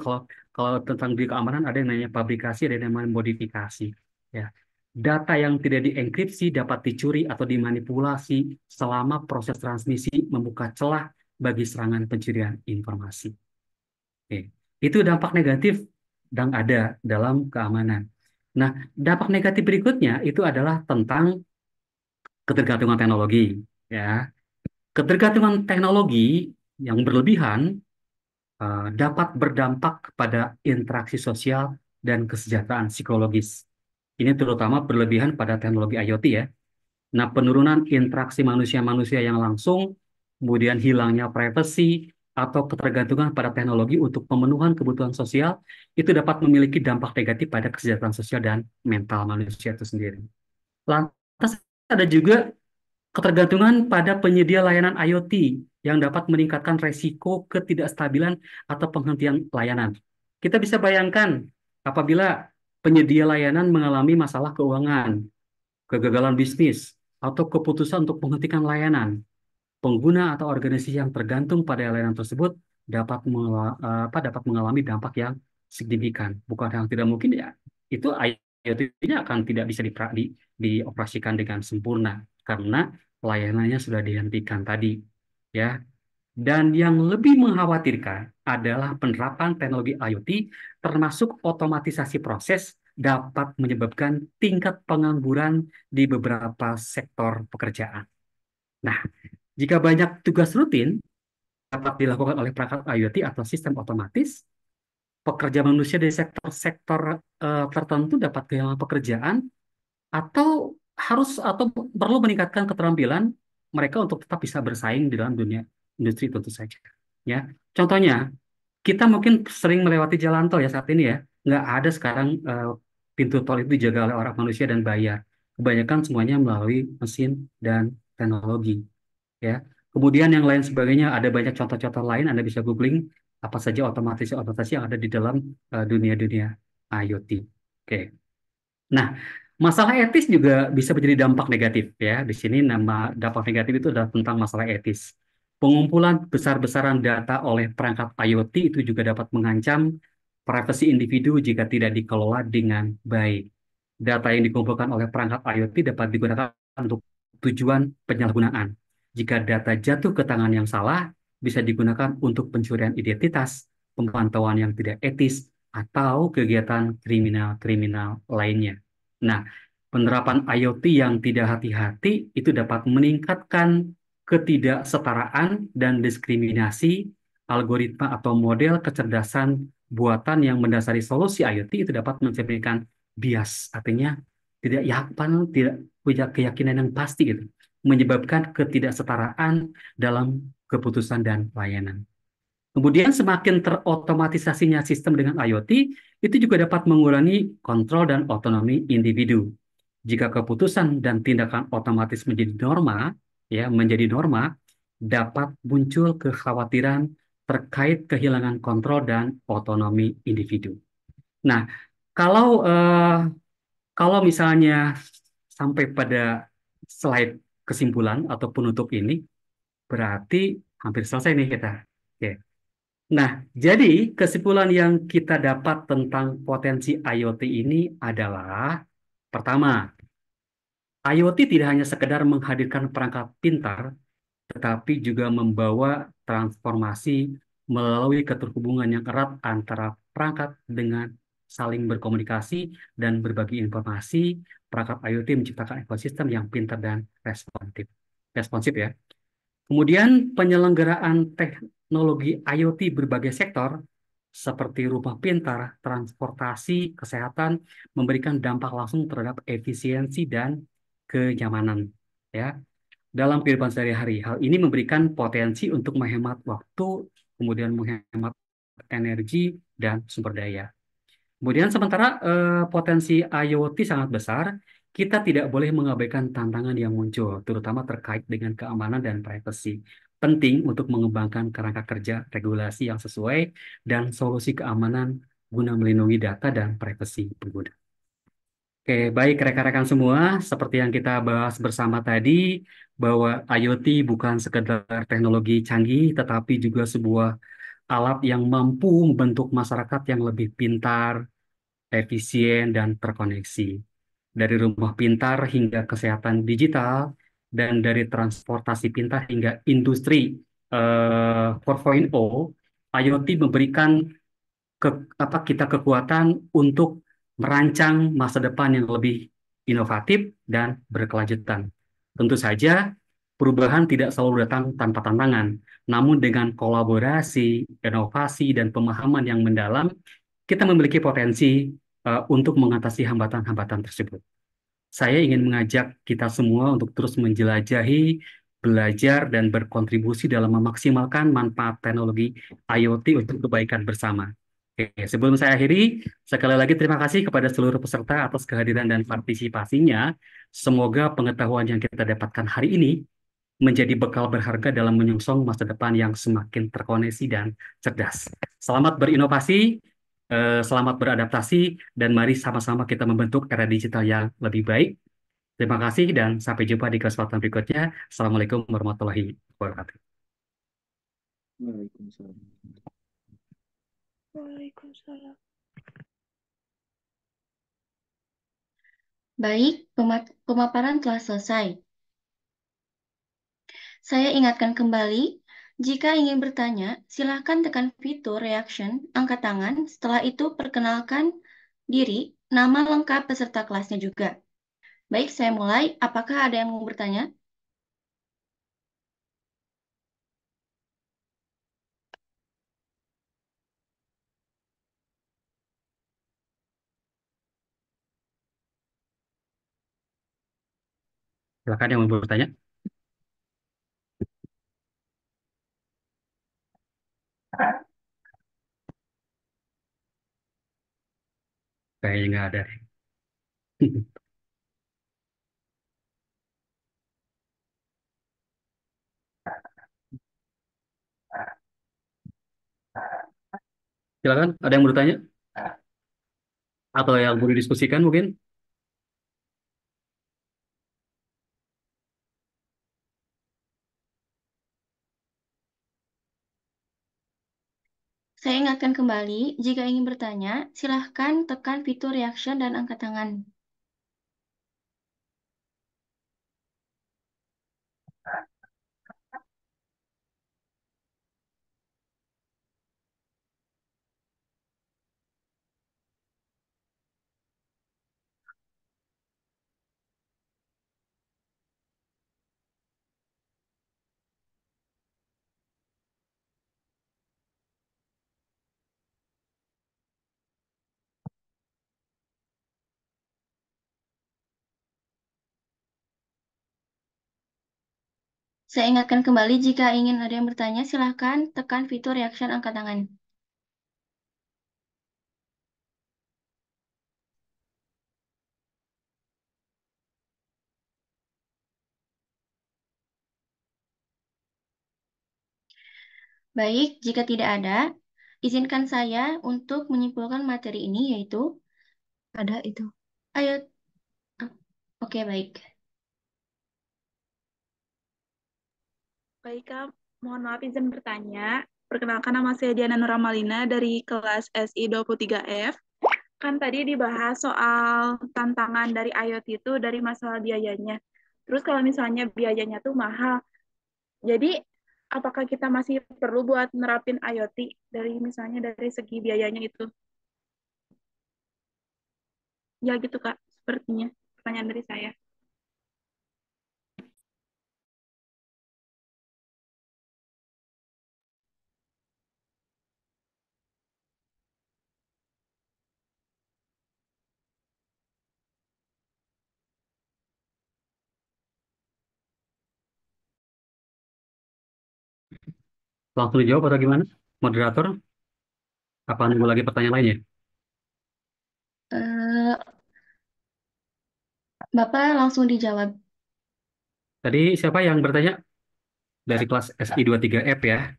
kalau tentang keamanan ada yang namanya pabrikasi, ada yang namanya modifikasi. Ya. Data yang tidak dienkripsi dapat dicuri atau dimanipulasi selama proses transmisi membuka celah bagi serangan pencurian informasi. Oke. Itu dampak negatif yang ada dalam keamanan. Nah, dampak negatif berikutnya itu adalah tentang ketergantungan teknologi. Ya, ketergantungan teknologi yang berlebihan dapat berdampak pada interaksi sosial dan kesejahteraan psikologis. Ini terutama berlebihan pada teknologi IoT ya. Nah, penurunan interaksi manusia-manusia yang langsung, kemudian hilangnya privasi, atau ketergantungan pada teknologi untuk pemenuhan kebutuhan sosial, itu dapat memiliki dampak negatif pada kesejahteraan sosial dan mental manusia itu sendiri. Lantas ada juga ketergantungan pada penyedia layanan IoT yang dapat meningkatkan resiko ketidakstabilan atau penghentian layanan. Kita bisa bayangkan apabila penyedia layanan mengalami masalah keuangan, kegagalan bisnis, atau keputusan untuk menghentikan layanan. Pengguna atau organisasi yang tergantung pada layanan tersebut dapat mengalami dampak yang signifikan. Bukan yang tidak mungkin ya, itu IoT-nya akan tidak bisa dioperasikan dengan sempurna karena layanannya sudah dihentikan tadi. Ya. Dan yang lebih mengkhawatirkan adalah penerapan teknologi IoT termasuk otomatisasi proses dapat menyebabkan tingkat pengangguran di beberapa sektor pekerjaan. Nah, jika banyak tugas rutin dapat dilakukan oleh perangkat IoT atau sistem otomatis, pekerja manusia dari sektor-sektor tertentu dapat kehilangan pekerjaan atau perlu meningkatkan keterampilan mereka untuk tetap bisa bersaing di dalam dunia industri tentu saja. Ya, contohnya kita mungkin sering melewati jalan tol ya saat ini ya, nggak ada sekarang pintu tol itu dijaga oleh orang manusia dan bayar. Kebanyakan semuanya melalui mesin dan teknologi. Ya, kemudian yang lain sebagainya ada banyak contoh-contoh lain Anda bisa googling apa saja otomatisasi yang ada di dalam dunia-dunia IoT. Oke. Nah, masalah etis juga bisa menjadi dampak negatif ya. Di sini nama dampak negatif itu adalah tentang masalah etis. Pengumpulan besar-besaran data oleh perangkat IoT itu juga dapat mengancam privasi individu jika tidak dikelola dengan baik. Data yang dikumpulkan oleh perangkat IoT dapat digunakan untuk tujuan penyalahgunaan. Jika data jatuh ke tangan yang salah, bisa digunakan untuk pencurian identitas, pemantauan yang tidak etis, atau kegiatan kriminal-kriminal lainnya. Nah, penerapan IoT yang tidak hati-hati itu dapat meningkatkan ketidaksetaraan dan diskriminasi algoritma atau model kecerdasan buatan yang mendasari solusi IoT itu dapat mencerminkan bias, artinya tidak punya keyakinan yang pasti gitu, menyebabkan ketidaksetaraan dalam keputusan dan layanan. Kemudian semakin terotomatisasinya sistem dengan IoT, itu juga dapat mengurangi kontrol dan otonomi individu. Jika keputusan dan tindakan otomatis menjadi norma, dapat muncul kekhawatiran terkait kehilangan kontrol dan otonomi individu. Nah, kalau kalau misalnya sampai pada slide kesimpulan atau penutup ini, berarti hampir selesai nih kita. Oke. Nah, jadi kesimpulan yang kita dapat tentang potensi IoT ini adalah, pertama, IoT tidak hanya sekedar menghadirkan perangkat pintar, tetapi juga membawa transformasi melalui keterhubungan yang erat antara perangkat dengan saling berkomunikasi dan berbagi informasi. Perangkat IoT menciptakan ekosistem yang pintar dan responsif. Responsif ya. Kemudian penyelenggaraan teknologi IoT berbagai sektor seperti rumah pintar, transportasi, kesehatan memberikan dampak langsung terhadap efisiensi dan kenyamanan ya dalam kehidupan sehari-hari. Hal ini memberikan potensi untuk menghemat waktu, kemudian menghemat energi dan sumber daya. Kemudian sementara potensi IoT sangat besar, kita tidak boleh mengabaikan tantangan yang muncul, terutama terkait dengan keamanan dan privasi. Penting untuk mengembangkan kerangka kerja regulasi yang sesuai dan solusi keamanan guna melindungi data dan privasi pengguna. Oke, baik rekan-rekan semua, seperti yang kita bahas bersama tadi, bahwa IoT bukan sekedar teknologi canggih, tetapi juga sebuah alat yang mampu membentuk masyarakat yang lebih pintar, efisien, dan terkoneksi. Dari rumah pintar hingga kesehatan digital, dan dari transportasi pintar hingga industri 4.0, IoT memberikan ke, kita kekuatan untuk merancang masa depan yang lebih inovatif dan berkelanjutan. Tentu saja, perubahan tidak selalu datang tanpa tantangan, namun dengan kolaborasi, inovasi, dan pemahaman yang mendalam, kita memiliki potensi untuk mengatasi hambatan-hambatan tersebut. Saya ingin mengajak kita semua untuk terus menjelajahi, belajar, dan berkontribusi dalam memaksimalkan manfaat teknologi IoT untuk kebaikan bersama. Oke, sebelum saya akhiri, sekali lagi terima kasih kepada seluruh peserta atas kehadiran dan partisipasinya. Semoga pengetahuan yang kita dapatkan hari ini menjadi bekal berharga dalam menyongsong masa depan yang semakin terkoneksi dan cerdas. Selamat berinovasi, selamat beradaptasi, dan mari sama-sama kita membentuk era digital yang lebih baik. Terima kasih dan sampai jumpa di kesempatan berikutnya. Assalamualaikum warahmatullahi wabarakatuh. Waalaikumsalam. Waalaikumsalam. Baik, pemaparan telah selesai. Saya ingatkan kembali, jika ingin bertanya, silakan tekan fitur reaction, angkat tangan, setelah itu perkenalkan diri, nama lengkap peserta kelasnya juga. Baik, saya mulai. Apakah ada yang mau bertanya? Silakan yang mau bertanya. Kayaknya nggak ada. Silakan, ada yang mau bertanya? Atau yang mau didiskusikan mungkin? Saya ingatkan kembali, jika ingin bertanya, silahkan tekan fitur reaction dan angkat tangan. Saya ingatkan kembali jika ingin ada yang bertanya, silahkan tekan fitur reaction angkat tangan. Baik, jika tidak ada, izinkan saya untuk menyimpulkan materi ini, yaitu ada itu. Ayo, oke baik. Baik, Kak. Mohon maaf izin bertanya. Perkenalkan, nama saya Diana Nuramalina dari kelas SI 23F. Kan tadi dibahas soal tantangan dari IoT itu dari masalah biayanya. Terus kalau misalnya biayanya tuh mahal, jadi apakah kita masih perlu buat nerapin IoT dari misalnya dari segi biayanya itu? Ya gitu, Kak, sepertinya. Pertanyaan dari saya. Langsung dijawab atau gimana? Moderator, apa nunggu lagi pertanyaan lainnya? Eh, Bapak langsung dijawab. Tadi siapa yang bertanya? Dari kelas SI 23F ya.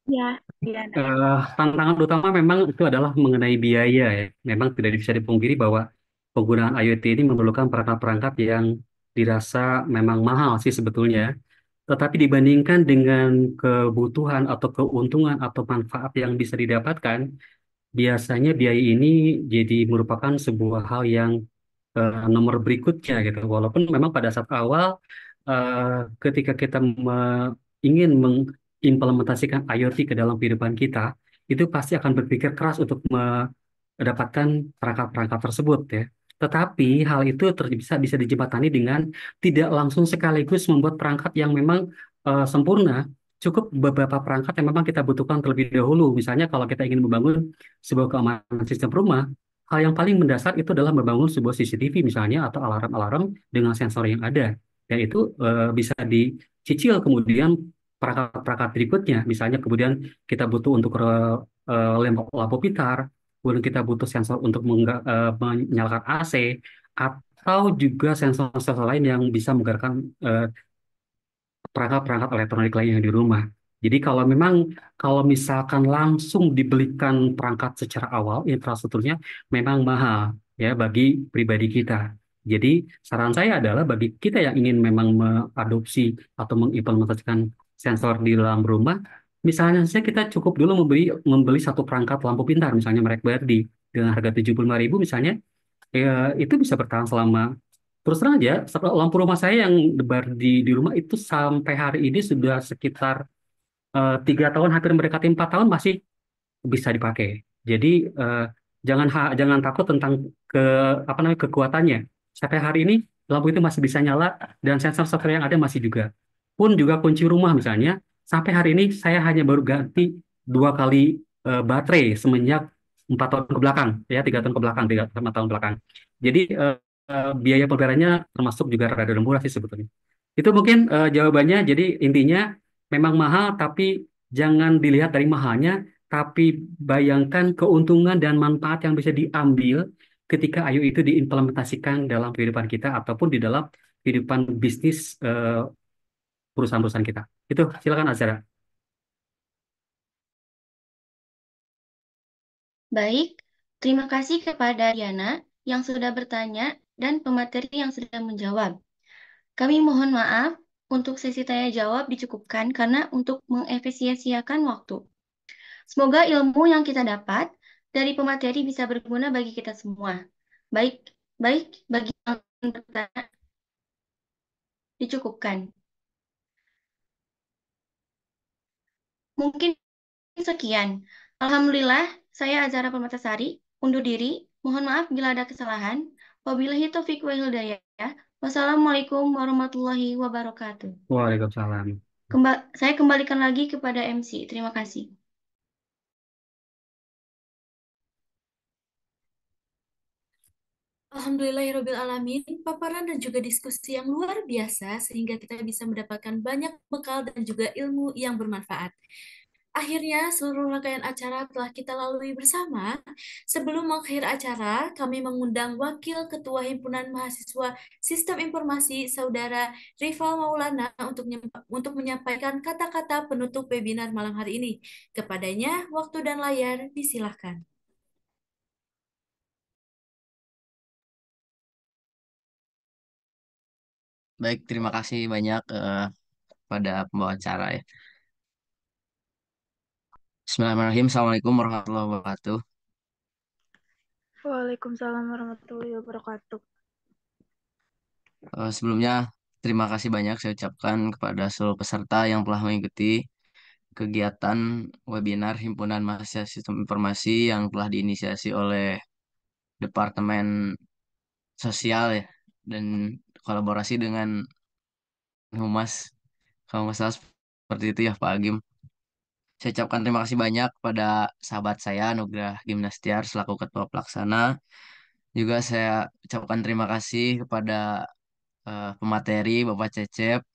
Ya, Diana. Tantangan utama memang itu adalah mengenai biaya ya. Memang tidak bisa dipungkiri bahwa penggunaan IoT ini memerlukan perangkat-perangkat yang dirasa memang mahal sih sebetulnya. Tetapi dibandingkan dengan kebutuhan atau keuntungan atau manfaat yang bisa didapatkan, biasanya biaya ini jadi merupakan sebuah hal yang nomor berikutnya gitu. Walaupun memang pada saat awal ketika kita ingin mengimplementasikan IoT ke dalam kehidupan kita, itu pasti akan berpikir keras untuk mendapatkan perangkat-perangkat tersebut ya. Tetapi hal itu bisa bisa dijembatani dengan tidak langsung sekaligus membuat perangkat yang memang sempurna. Cukup beberapa perangkat yang memang kita butuhkan terlebih dahulu. Misalnya kalau kita ingin membangun sebuah keamanan sistem rumah, hal yang paling mendasar itu adalah membangun sebuah CCTV misalnya atau alarm-alarm dengan sensor yang ada. Dan itu bisa dicicil kemudian perangkat-perangkat berikutnya. Misalnya kemudian kita butuh untuk lampu pitar, kemudian kita butuh sensor untuk menyalakan AC, atau juga sensor-sensor lain yang bisa menggerakkan eh, perangkat-perangkat elektronik lainnya di rumah. Jadi kalau misalkan langsung dibelikan perangkat secara awal, infrastrukturnya memang mahal ya bagi pribadi kita. Jadi saran saya adalah bagi kita yang ingin memang mengadopsi atau mengimplementasikan sensor di dalam rumah, misalnya saja kita cukup dulu membeli satu perangkat lampu pintar, misalnya merek Berdi dengan harga 75.000 misalnya, ya, itu bisa bertahan selama. Terus terang aja, lampu rumah saya yang debar di rumah itu sampai hari ini sudah sekitar 3 tahun, hampir mendekati 4 tahun masih bisa dipakai. Jadi jangan takut tentang ke apa namanya kekuatannya. Sampai hari ini lampu itu masih bisa nyala dan sensor software yang ada masih juga. Pun juga kunci rumah misalnya, sampai hari ini saya hanya baru ganti 2 kali baterai semenjak 4 tahun ke belakang, ya 3 tahun ke belakang, 3 5 tahun belakang. Jadi biaya peliharaannya termasuk juga rada murah sih sebetulnya. Itu mungkin jawabannya. Jadi intinya memang mahal, tapi jangan dilihat dari mahalnya, tapi bayangkan keuntungan dan manfaat yang bisa diambil ketika IO itu diimplementasikan dalam kehidupan kita ataupun di dalam kehidupan bisnis perusahaan-perusahaan kita. Itu silakan Azara. Baik, terima kasih kepada Diana yang sudah bertanya dan pemateri yang sudah menjawab. Kami mohon maaf untuk sesi tanya jawab dicukupkan karena untuk mengefisiensikan waktu. Semoga ilmu yang kita dapat dari pemateri bisa berguna bagi kita semua. Baik, baik bagi yang bertanya dicukupkan. Mungkin sekian. Alhamdulillah, saya Azara Permatasari, undur diri. Mohon maaf bila ada kesalahan. Wabillahi taufiq wal hidayah. Wassalamualaikum warahmatullahi wabarakatuh. Waalaikumsalam. Saya kembalikan lagi kepada MC. Terima kasih. Alhamdulillahirrabbilalamin, paparan dan juga diskusi yang luar biasa sehingga kita bisa mendapatkan banyak bekal dan juga ilmu yang bermanfaat. Akhirnya, seluruh rangkaian acara telah kita lalui bersama. Sebelum mengakhiri acara, kami mengundang Wakil Ketua Himpunan Mahasiswa Sistem Informasi, Saudara Rival Maulana, untuk menyampaikan kata-kata penutup webinar malam hari ini. Kepadanya, waktu dan layar disilahkan. Baik, terima kasih banyak pada pembawa acara ya. Bismillahirrahmanirrahim. Assalamualaikum warahmatullahi wabarakatuh. Waalaikumsalam warahmatullahi wabarakatuh. Sebelumnya, terima kasih banyak saya ucapkan kepada seluruh peserta yang telah mengikuti kegiatan webinar Himpunan Mahasiswa Sistem Informasi yang telah diinisiasi oleh Departemen Sosial ya, dan kolaborasi dengan Humas, kalau nggak salah seperti itu ya Pak Agim. Saya ucapkan terima kasih banyak kepada sahabat saya Nugrah Gimnastiar selaku Ketua Pelaksana. Juga saya ucapkan terima kasih kepada pemateri Bapak Cecep.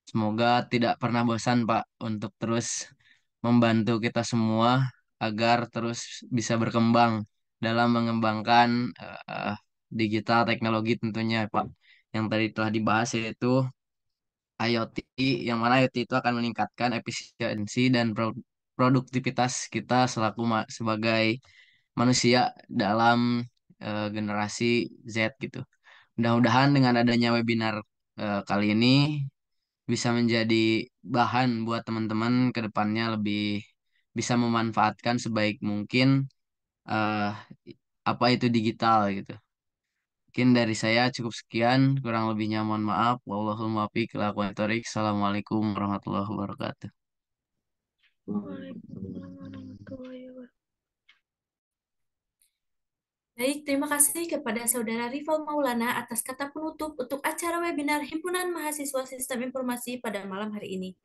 Semoga tidak pernah bosan Pak untuk terus membantu kita semua agar terus bisa berkembang dalam mengembangkan digital teknologi tentunya Pak. Yang tadi telah dibahas yaitu IoT, yang mana IoT itu akan meningkatkan efisiensi dan produktivitas kita selaku sebagai manusia dalam generasi Z gitu. Mudah-mudahan dengan adanya webinar kali ini bisa menjadi bahan buat teman-teman ke depannya lebih bisa memanfaatkan sebaik mungkin eh, apa itu digital gitu. Mungkin dari saya cukup sekian, kurang lebihnya mohon maaf. Wallahul muwaffiq ila aqwamit thoriq. Assalamualaikum warahmatullahi wabarakatuh. Waalaikumsalam warahmatullahi wabarakatuh. Baik, terima kasih kepada Saudara Rival Maulana atas kata penutup untuk acara webinar Himpunan Mahasiswa Sistem Informasi pada malam hari ini.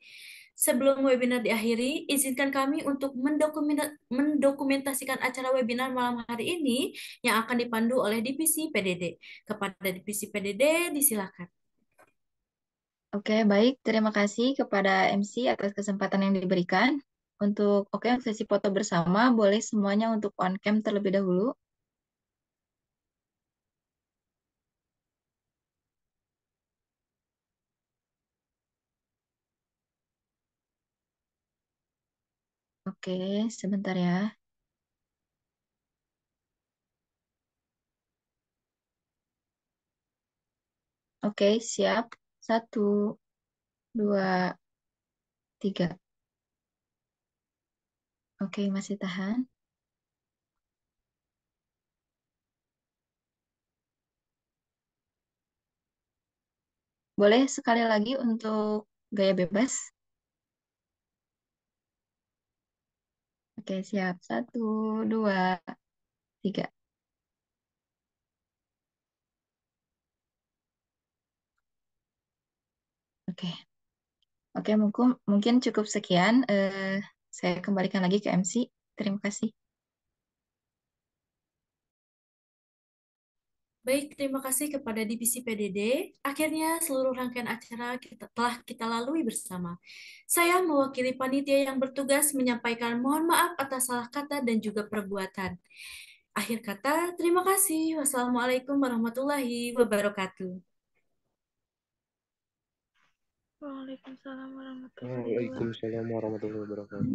Sebelum webinar diakhiri, izinkan kami untuk mendokumentasikan acara webinar malam hari ini yang akan dipandu oleh Divisi PDD. Kepada Divisi PDD, disilakan. Oke, baik. Terima kasih kepada MC atas kesempatan yang diberikan. Untuk sesi foto bersama, boleh semuanya untuk on cam terlebih dahulu. Oke, sebentar ya. Oke, siap. 1, 2, 3. Oke, masih tahan. Boleh sekali lagi untuk gaya bebas. Oke, siap. 1, 2, 3. Oke. Oke, mungkin cukup sekian. Saya kembalikan lagi ke MC. Terima kasih. Baik, terima kasih kepada Divisi PDD. Akhirnya seluruh rangkaian acara telah kita lalui bersama. Saya mewakili panitia yang bertugas menyampaikan mohon maaf atas salah kata dan juga perbuatan. Akhir kata, terima kasih. Wassalamualaikum warahmatullahi wabarakatuh. Waalaikumsalam warahmatullahi wabarakatuh. Waalaikumsalam warahmatullahi wabarakatuh.